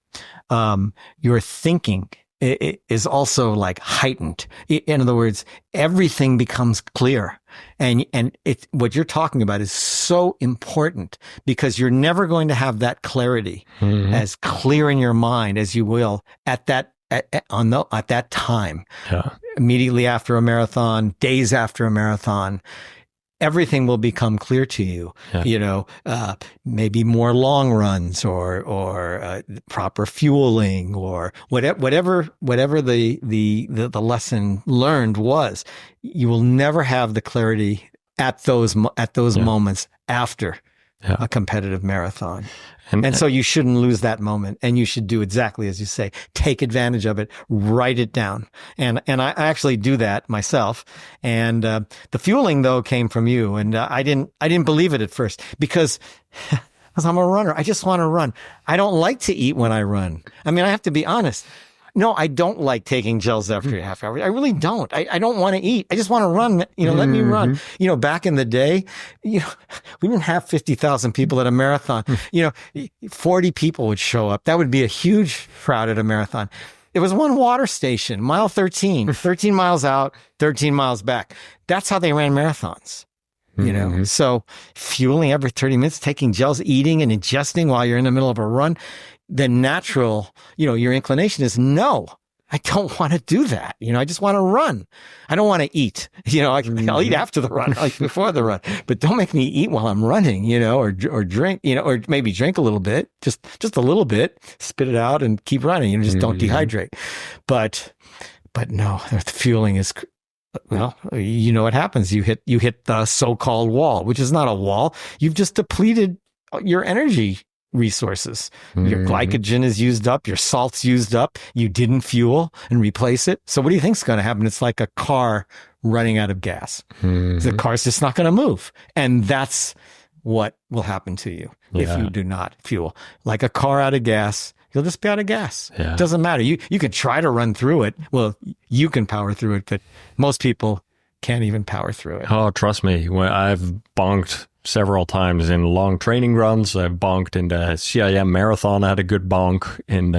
[SPEAKER 1] your thinking is also like heightened. In other words, everything becomes clear. And what you're talking about is so important, because you're never going to have that clarity as clear in your mind as you will at that time, immediately after a marathon, days after a marathon. Everything will become clear to you. Maybe more long runs, or proper fueling, or whatever the lesson learned was. You will never have the clarity at those moments after a competitive marathon. And so you shouldn't lose that moment, and you should do exactly as you say. Take advantage of it, write it down. And I actually do that myself. And the fueling though came from you, and I didn't believe it at first, because I'm a runner. I just want to run. I don't like to eat when I run. I mean, I have to be honest. No, I don't like taking gels after a half hour. I really don't. I don't want to eat. I just want to run. Let me run. Back in the day, we didn't have 50,000 people at a marathon. 40 people would show up. That would be a huge crowd at a marathon. It was one water station, mile 13 miles out, 13 miles back. That's how they ran marathons. So fueling every 30 minutes, taking gels, eating and ingesting while you're in the middle of a run, the natural, your inclination is no, I don't want to do that. I just want to run. I don't want to eat. I'll eat after the run, like before the run, but don't make me eat while I'm running, or drink, or maybe drink a little bit, just a little bit, spit it out and keep running. Just don't dehydrate. But no, the fueling is, well, what happens. You hit the so-called wall, which is not a wall. You've just depleted your energy resources. Your glycogen is used up, your salt's used up, you didn't fuel and replace it. So what do you think's going to happen? It's like a car running out of gas. The car's just not going to move. And that's what will happen to you if you do not fuel. Like a car out of gas, you'll just be out of gas. It doesn't matter. You can try to run through it. Well, you can power through it, but most people can't even power through it.
[SPEAKER 3] Oh, trust me. When I've bonked several times in long training runs. I've bonked in the CIM marathon. I had a good bonk. In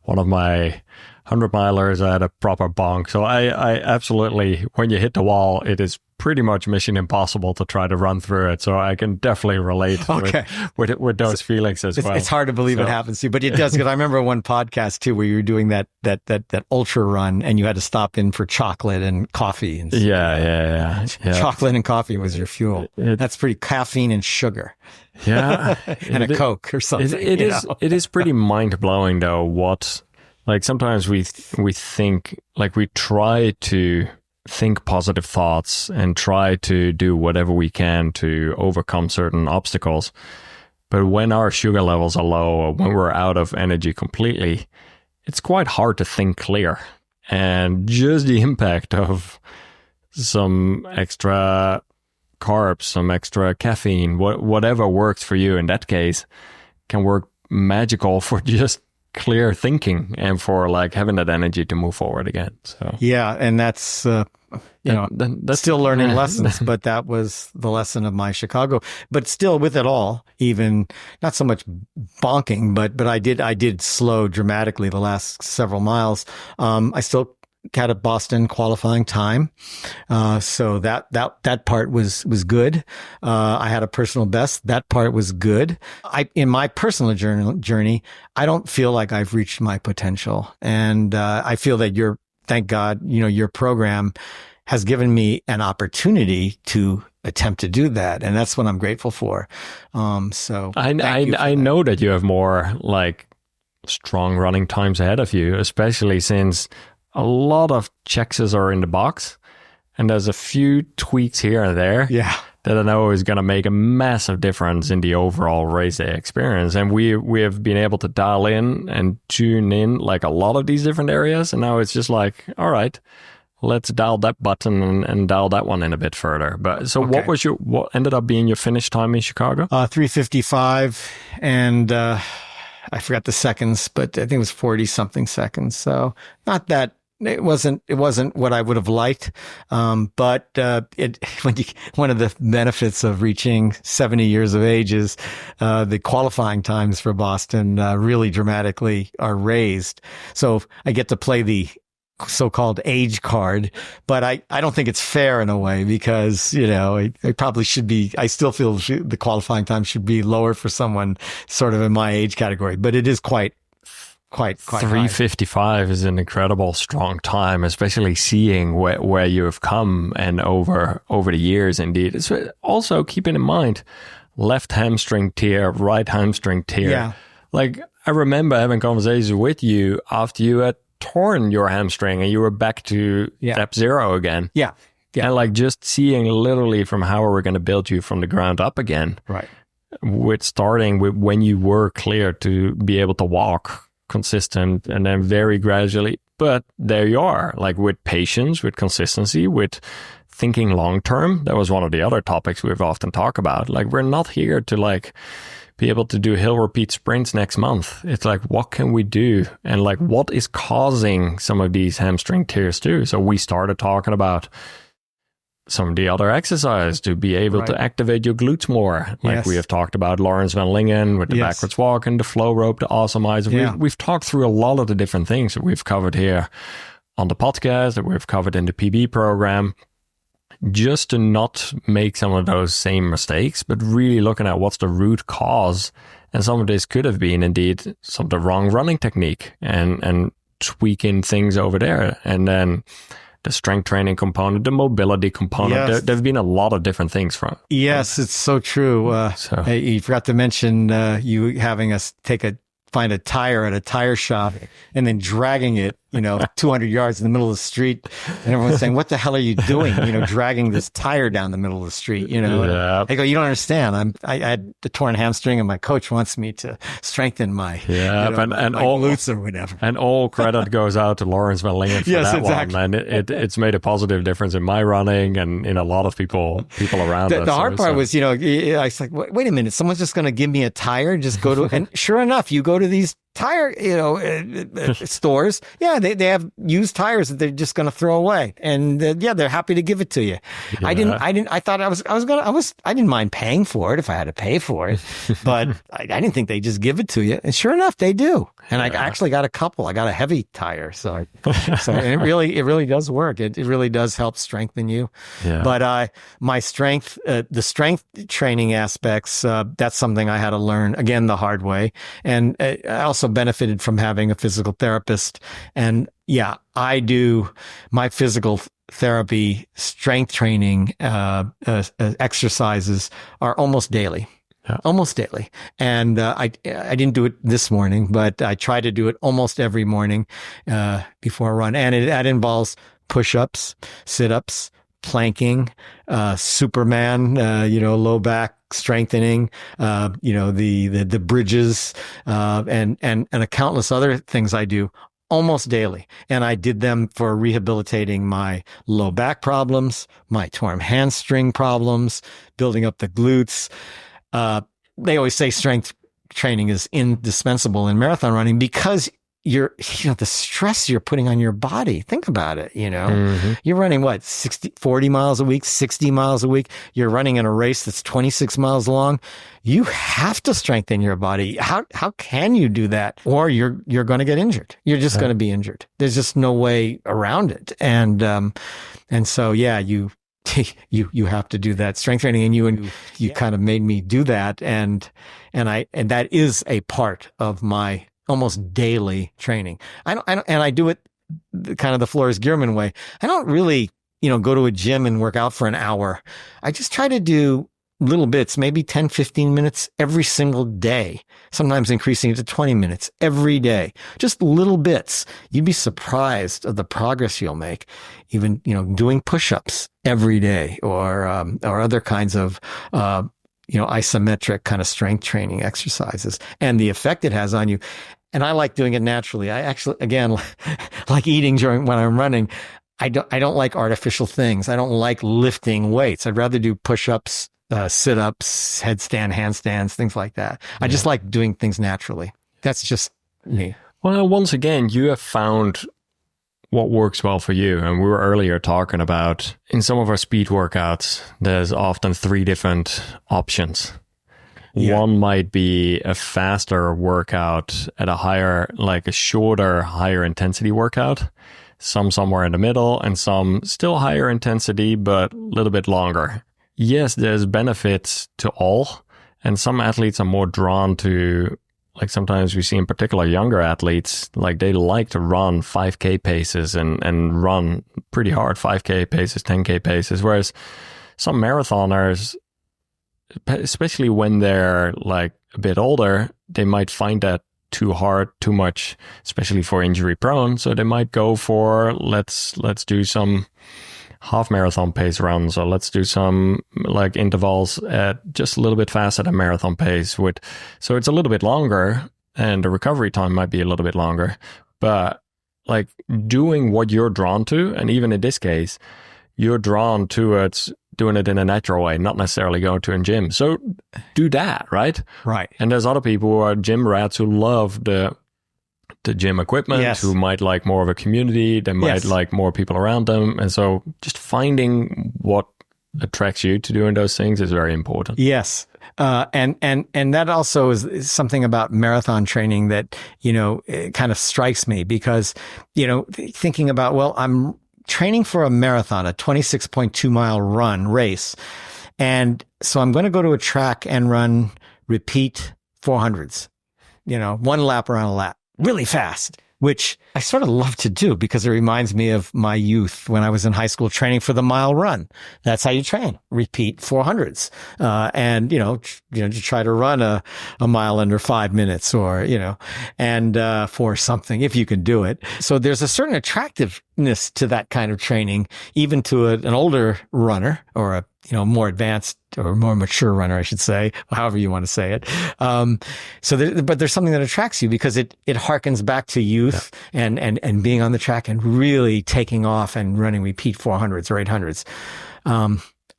[SPEAKER 3] one of my 100-milers, I had a proper bonk. So I absolutely, when you hit the wall, it is pretty much mission impossible to try to run through it. So I can definitely relate with those feelings as well.
[SPEAKER 1] It's hard to believe it happens to you, but it does. Because I remember one podcast too where you were doing that ultra run and you had to stop in for chocolate and coffee. And
[SPEAKER 3] yeah.
[SPEAKER 1] Chocolate and coffee was your fuel. That's pretty caffeine and sugar.
[SPEAKER 3] Yeah,
[SPEAKER 1] and a Coke or something.
[SPEAKER 3] It is pretty mind blowing though. What, like, sometimes we think, like, we try to think positive thoughts and try to do whatever we can to overcome certain obstacles. But when our sugar levels are low or when we're out of energy completely, it's quite hard to think clear. And just the impact of some extra carbs, some extra caffeine, whatever works for you in that case, can work magical for just clear thinking and for like having that energy to move forward again. So
[SPEAKER 1] and that's that's still learning lessons, but that was the lesson of my Chicago. But still, with it all, even not so much bonking, but I did slow dramatically the last several miles. I still had a Boston qualifying time. So that part was good. I had a personal best. That part was good. In my personal journey, I don't feel like I've reached my potential. And, I feel that thank God, your program has given me an opportunity to attempt to do that. And that's what I'm grateful for. So
[SPEAKER 3] I know that you have more like strong running times ahead of you, especially since a lot of checks are in the box, and there's a few tweaks here and there that I know is going to make a massive difference in the overall race day experience. And we have been able to dial in and tune in like a lot of these different areas. And now it's just like, all right, let's dial that button and dial that one in a bit further. But so what ended up being your finish time in Chicago?
[SPEAKER 1] 3:55, and I forgot the seconds, but I think it was 40 something seconds. So not that. It wasn't what I would have liked. But one of the benefits of reaching 70 years of age is, the qualifying times for Boston, really dramatically are raised. So I get to play the so-called age card, but I don't think it's fair in a way because, it probably should be, I still feel the qualifying time should be lower for someone sort of in my age category, but it is quite
[SPEAKER 3] 3:55 is an incredible strong time, especially seeing where you have come and over the years. Indeed, it's also keeping in mind left hamstring tear, right hamstring tear.
[SPEAKER 1] Yeah.
[SPEAKER 3] Like I remember having conversations with you after you had torn your hamstring and you were back to step zero again.
[SPEAKER 1] Yeah.
[SPEAKER 3] And like just seeing literally from how we're going to build you from the ground up again.
[SPEAKER 1] Right.
[SPEAKER 3] With starting with when you were clear to be able to walk consistent and then very gradually, but there you are, like with patience, with consistency, with thinking long term. That was one of the other topics we've often talked about. Like, we're not here to like be able to do hill repeat sprints next month. It's like, what can we do? And like, what is causing some of these hamstring tears too? So we started talking about some of the other exercise to be able to activate your glutes more. Like we have talked about Lawrence Van Lingen with the backwards walk and the flow rope, the awesomizer.
[SPEAKER 1] Yeah.
[SPEAKER 3] We've talked through a lot of the different things that we've covered here on the podcast, that we've covered in the PB program, just to not make some of those same mistakes, but really looking at what's the root cause. And some of this could have been indeed some of the wrong running technique and tweaking things over there. And then the strength training component, the mobility component.
[SPEAKER 1] Yes.
[SPEAKER 3] There've been a lot of different things from.
[SPEAKER 1] Yes, it's so true. Hey, you forgot to mention you having us find a tire at a tire shop and then dragging it, 200 yards in the middle of the street. And everyone's saying, what the hell are you doing? Dragging this tire down the middle of the street,
[SPEAKER 3] Yeah.
[SPEAKER 1] I go, you don't understand. I had the torn hamstring and my coach wants me to strengthen my,
[SPEAKER 3] and
[SPEAKER 1] my
[SPEAKER 3] all
[SPEAKER 1] glutes or whatever.
[SPEAKER 3] And all credit goes out to Lawrence Van Lingen for that
[SPEAKER 1] exactly.
[SPEAKER 3] one. And it's made a positive difference in my running and in a lot of people around us.
[SPEAKER 1] The hard part was, I was like, wait a minute, someone's just going to give me a tire and just go to, and sure enough, you go to these tire, stores. Yeah, they have used tires that they're just going to throw away, and they're happy to give it to you.
[SPEAKER 3] Yeah.
[SPEAKER 1] I thought I didn't mind paying for it if I had to pay for it, but I didn't think they just give it to you. And sure enough, they do. And I actually got a couple. I got a heavy tire, so it really does work. It really does help strengthen you.
[SPEAKER 3] Yeah.
[SPEAKER 1] But my strength, the strength training aspects, that's something I had to learn again the hard way, and I also benefited from having a physical therapist. And yeah, I do my physical therapy strength training exercises are almost daily.
[SPEAKER 3] Yeah.
[SPEAKER 1] Almost daily. And I didn't do it this morning, but I try to do it almost every morning before I run. And that involves push-ups, sit-ups, planking, Superman, low back strengthening, the bridges, and countless other things I do almost daily. And I did them for rehabilitating my low back problems, my torn hamstring problems, building up the glutes. They always say strength training is indispensable in marathon running because the stress you're putting on your body. Think about it,
[SPEAKER 3] Mm-hmm.
[SPEAKER 1] You're running 40 miles a week, 60 miles a week. You're running in a race that's 26 miles long. You have to strengthen your body. How can you do that? Or you're going to get injured. You're just going to be injured. There's just no way around it. And so, yeah, you have to do that strength training, and you kind of made me do that. And that is a part of my almost daily training. I do it kind of the Floris Gierman way. I don't really, go to a gym and work out for an hour. I just try to do little bits, maybe 10, 15 minutes every single day, sometimes increasing it to 20 minutes every day, just little bits. You'd be surprised of the progress you'll make. Even, doing push-ups every day or other kinds of, isometric kind of strength training exercises and the effect it has on you. And I like doing it naturally. I actually, again, like eating when I'm running. I don't like artificial things. I don't like lifting weights. I'd rather do push-ups, sit-ups, headstand, handstands, things like that. I just like doing things naturally. That's just me.
[SPEAKER 3] Well, once again, you have found what works well for you. And we were earlier talking about in some of our speed workouts, there's often 3 different options. Yeah. One might be a faster workout at a shorter, higher intensity workout. Some somewhere in the middle, and some still higher intensity, but a little bit longer. Yes, there's benefits to all. And some athletes are more drawn to, like sometimes we see in particular younger athletes, like they like to run 5K paces and run pretty hard 5K paces, 10K paces. Whereas some marathoners, especially when they're like a bit older, they might find that too hard, too much, especially for injury prone. So they might go for, let's do some half marathon pace runs, or let's do some like intervals at just a little bit faster than marathon pace so it's a little bit longer and the recovery time might be a little bit longer, but like doing what you're drawn to. And even in this case, you're drawn towards doing it in a natural way, not necessarily going to a gym. So do that, right?
[SPEAKER 1] Right.
[SPEAKER 3] And there's other people who are gym rats who love the gym equipment,
[SPEAKER 1] Yes.
[SPEAKER 3] who might like more of a community, they might
[SPEAKER 1] Yes.
[SPEAKER 3] like more people around them. And so just finding what attracts you to doing those things is very important.
[SPEAKER 1] Yes. And that also is something about marathon training that, it kind of strikes me because, thinking about, well, I'm training for a marathon, a 26.2 mile race. And so I'm going to go to a track and run repeat 400s, one lap around a lap really fast, which I sort of love to do because it reminds me of my youth when I was in high school training for the mile run. That's how you train, repeat 400s. And, to try to run a mile under 5 minutes or, and, for something, if you can do it. So there's a certain attractiveness to that kind of training, even to an older runner or a, more advanced or more mature runner, I should say, however you want to say it. But there's something that attracts you because it harkens back to youth and being on the track and really taking off and running repeat 400s or 800s.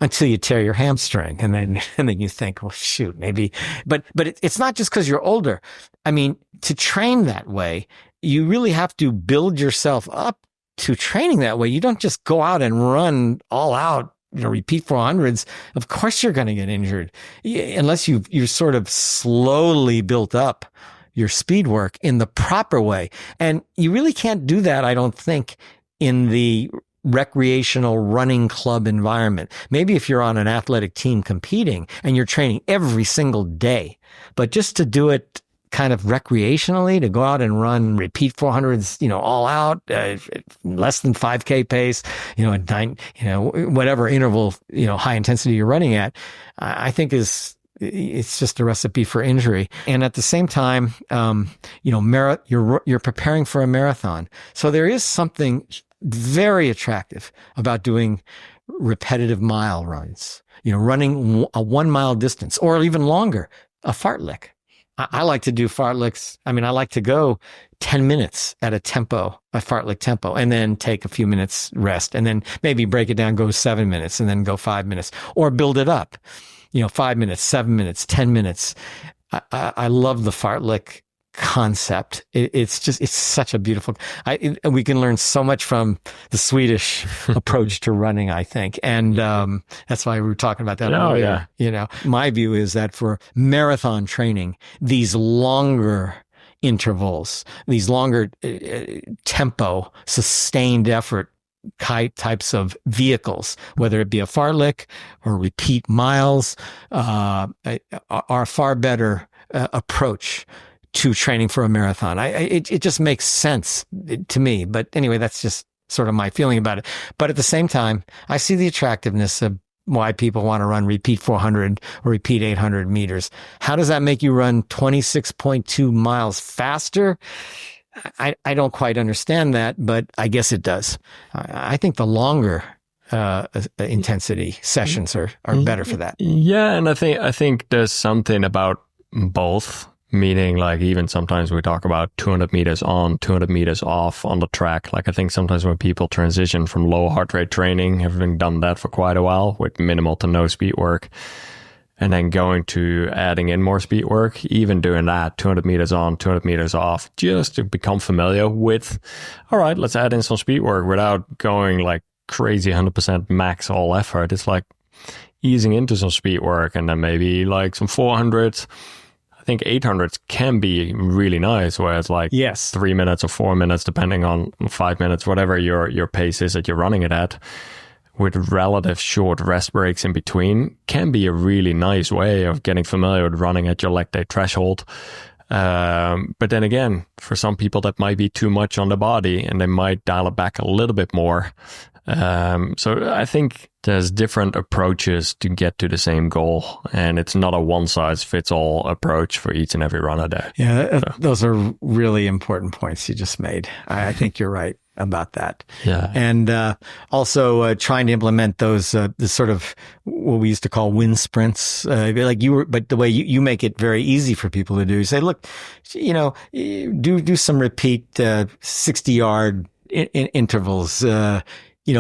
[SPEAKER 1] Until you tear your hamstring and then you think, well, shoot, maybe, but it's not just because you're older. I mean, to train that way, you really have to build yourself up to training that way. You don't just go out and run all out, repeat 400s. Of course you're going to get injured unless you're sort of slowly built up your speed work in the proper way. And you really can't do that, I don't think, in the recreational running club environment. Maybe if you're on an athletic team competing and you're training every single day, but just to do it kind of recreationally, to go out and run repeat 400s, all out, less than 5K pace, at 9, whatever interval, high intensity you're running at, I think it's just a recipe for injury. And at the same time, you're preparing for a marathon. So there is something very attractive about doing repetitive mile runs, running a 1 mile distance or even longer, a fartlek. I like to do fartleks. I mean, I like to go 10 minutes at a fartlek tempo, and then take a few minutes rest, and then maybe break it down, go 7 minutes, and then go 5 minutes, or build it up, 5 minutes, 7 minutes, 10 minutes. I love the fartlek concept. It's such a beautiful, we can learn so much from the Swedish approach to running, I think. And, that's why we were talking about that earlier.
[SPEAKER 3] Yeah.
[SPEAKER 1] My view is that for marathon training, these longer intervals, these longer tempo, sustained effort types of vehicles, whether it be a fartlek or repeat miles, are a far better approach to training for a marathon. It just makes sense to me. But anyway, that's just sort of my feeling about it. But at the same time, I see the attractiveness of why people want to run repeat 400 or repeat 800 meters. How does that make you run 26.2 miles faster? I don't quite understand that, but I guess it does. I think the longer intensity sessions are better for that.
[SPEAKER 3] Yeah, and I think there's something about both. Meaning, like, even sometimes we talk about 200 meters on, 200 meters off on the track. Like, I think sometimes when people transition from low heart rate training, having done that for quite a while with minimal to no speed work, and then going to adding in more speed work, even doing that, 200 meters on, 200 meters off, just to become familiar with, all right, let's add in some speed work without going like crazy 100% max all effort. It's like easing into some speed work, and then maybe like some 400s. I think 800s can be really nice, where it's like 3 minutes or 4 minutes, depending on 5 minutes, whatever your pace is that you're running it at, with relative short rest breaks in between, can be a really nice way of getting familiar with running at your lactate threshold. But then again, for some people that might be too much on the body and they might dial it back a little bit more. So I think there's different approaches to get to the same goal, and it's not a one-size-fits-all approach for each and every runner there.
[SPEAKER 1] Yeah, those are really important points you just made. I think you're right about that.
[SPEAKER 3] Yeah.
[SPEAKER 1] And also trying to implement those the sort of what we used to call wind sprints, but the way you make it very easy for people to do. You say, look, do some repeat 60-yard intervals.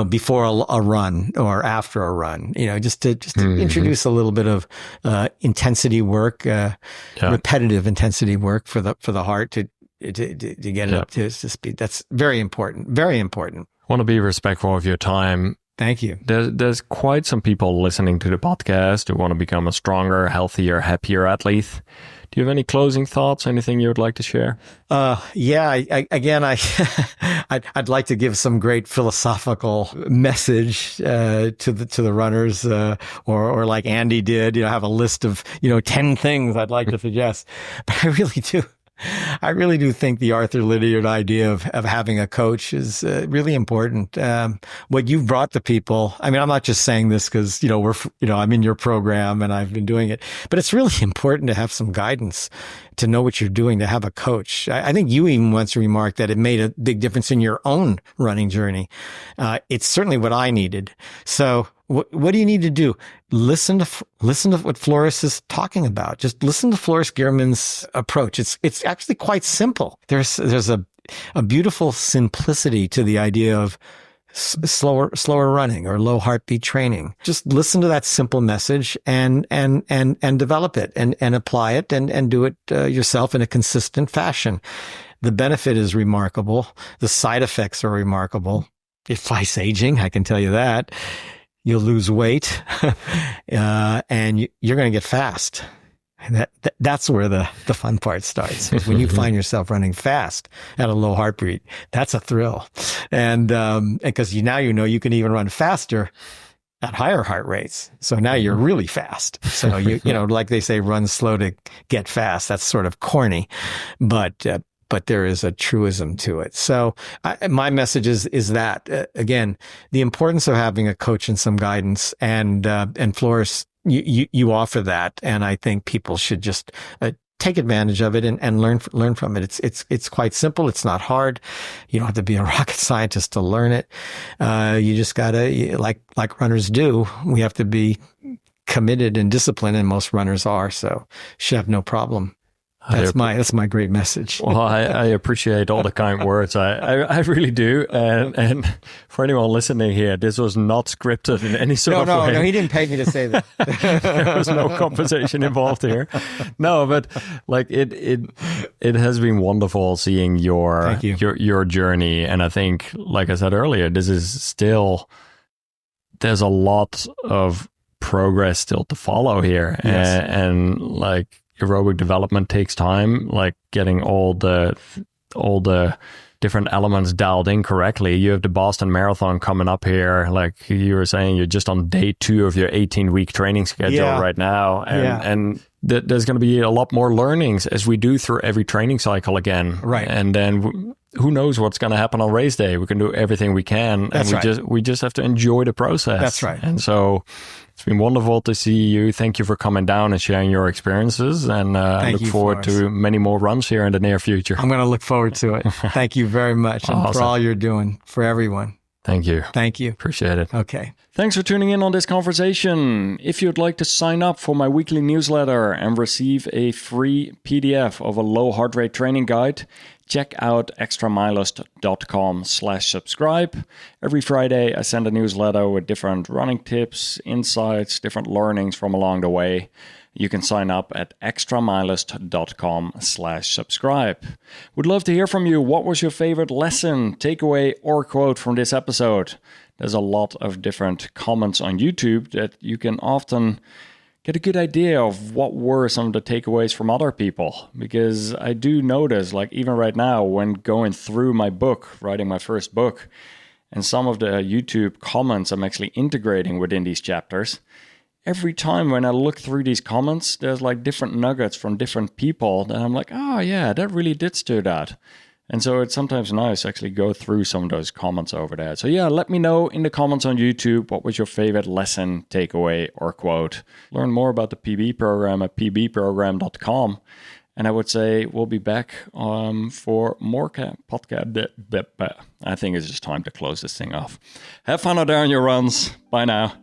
[SPEAKER 1] before a run or after a run, just to introduce a little bit of intensity work, repetitive intensity work for the heart to get it up to speed. That's very important. Very important.
[SPEAKER 3] I want to be respectful of your time.
[SPEAKER 1] Thank you.
[SPEAKER 3] There's quite some people listening to the podcast who want to become a stronger, healthier, happier athlete. Do you have any closing thoughts? Anything you would like to share?
[SPEAKER 1] I'd like to give some great philosophical message to the runners, or like Andy did, have a list of 10 things I'd like to suggest. But I really do think the Arthur Lydiard idea of having a coach is really important. What you've brought to people, I mean, I'm not just saying this because, I'm in your program and I've been doing it, but it's really important to have some guidance, to know what you're doing, to have a coach. I think you even once remarked that it made a big difference in your own running journey. It's certainly what I needed. So what do you need to do? Listen to what Floris is talking about. Just listen to Floris Gierman's approach. It's actually quite simple. There's a beautiful simplicity to the idea of slower running or low heartbeat training. Just listen to that simple message and develop it and apply it and do it yourself in a consistent fashion. The benefit is remarkable. The side effects are remarkable. It fights aging, I can tell you that. You'll lose weight, and you're going to get fast. And that's where the fun part starts. When you find yourself running fast at a low heartbeat, that's a thrill. And because now you can even run faster at higher heart rates. So now you're really fast. So like they say, run slow to get fast. That's sort of corny, but there is a truism to it. So my message is that, again, the importance of having a coach and some guidance, and Floris, you offer that. And I think people should just take advantage of it and learn from it. It's quite simple. It's not hard. You don't have to be a rocket scientist to learn it. You just gotta, like runners do, we have to committed and disciplined, and most runners are, so should have no problem. That's my great message.
[SPEAKER 3] Well, I appreciate all the kind words. I really do. And for anyone listening here, this was not scripted in any sort of way.
[SPEAKER 1] No, he didn't pay me to say that.
[SPEAKER 3] There was no conversation involved here. No, but like it has been wonderful seeing your journey. And I think, like I said earlier, this is still, there's a lot of progress still to follow here.
[SPEAKER 1] Yes.
[SPEAKER 3] And like, aerobic development takes time, like getting all the different elements dialed in correctly. You have the Boston Marathon coming up here. Like you were saying, you're just on day 2 of your 18-week training schedule right now. And there's going to be a lot more learnings as we do through every training cycle again.
[SPEAKER 1] Right.
[SPEAKER 3] And then who knows what's going to happen on race day? We can do everything we can.
[SPEAKER 1] That's
[SPEAKER 3] and we just have to enjoy the process.
[SPEAKER 1] That's right.
[SPEAKER 3] And so it's been wonderful to see you. Thank you for coming down and sharing your experiences. And I look forward to many more runs here in the near future.
[SPEAKER 1] I'm going to look forward to it. Thank you very much and for all you're doing for everyone.
[SPEAKER 3] Thank you.
[SPEAKER 1] Thank you.
[SPEAKER 3] Appreciate it.
[SPEAKER 1] Okay.
[SPEAKER 2] Thanks for tuning in on this conversation. If you'd like to sign up for my weekly newsletter and receive a free PDF of a low heart rate training guide, check out extramilist.com/subscribe. Every Friday, I send a newsletter with different running tips, insights, different learnings from along the way. You can sign up at extramilist.com/subscribe. Would love to hear from you. What was your favorite lesson, takeaway, or quote from this episode? There's a lot of different comments on YouTube that you can often get a good idea of what were some of the takeaways from other people. Because I do notice, like even right now, when going through my book, writing my first book, and some of the YouTube comments I'm actually integrating within these chapters, every time when I look through these comments, there's like different nuggets from different people that I'm like, oh yeah, that really did stood out. And so it's sometimes nice to actually go through some of those comments over there. So yeah, let me know in the comments on YouTube, what was your favorite lesson, takeaway, or quote. Learn more about the PB program at pbprogram.com. And I would say we'll be back for more podcast. I think it's just time to close this thing off. Have fun out there on your runs. Bye now.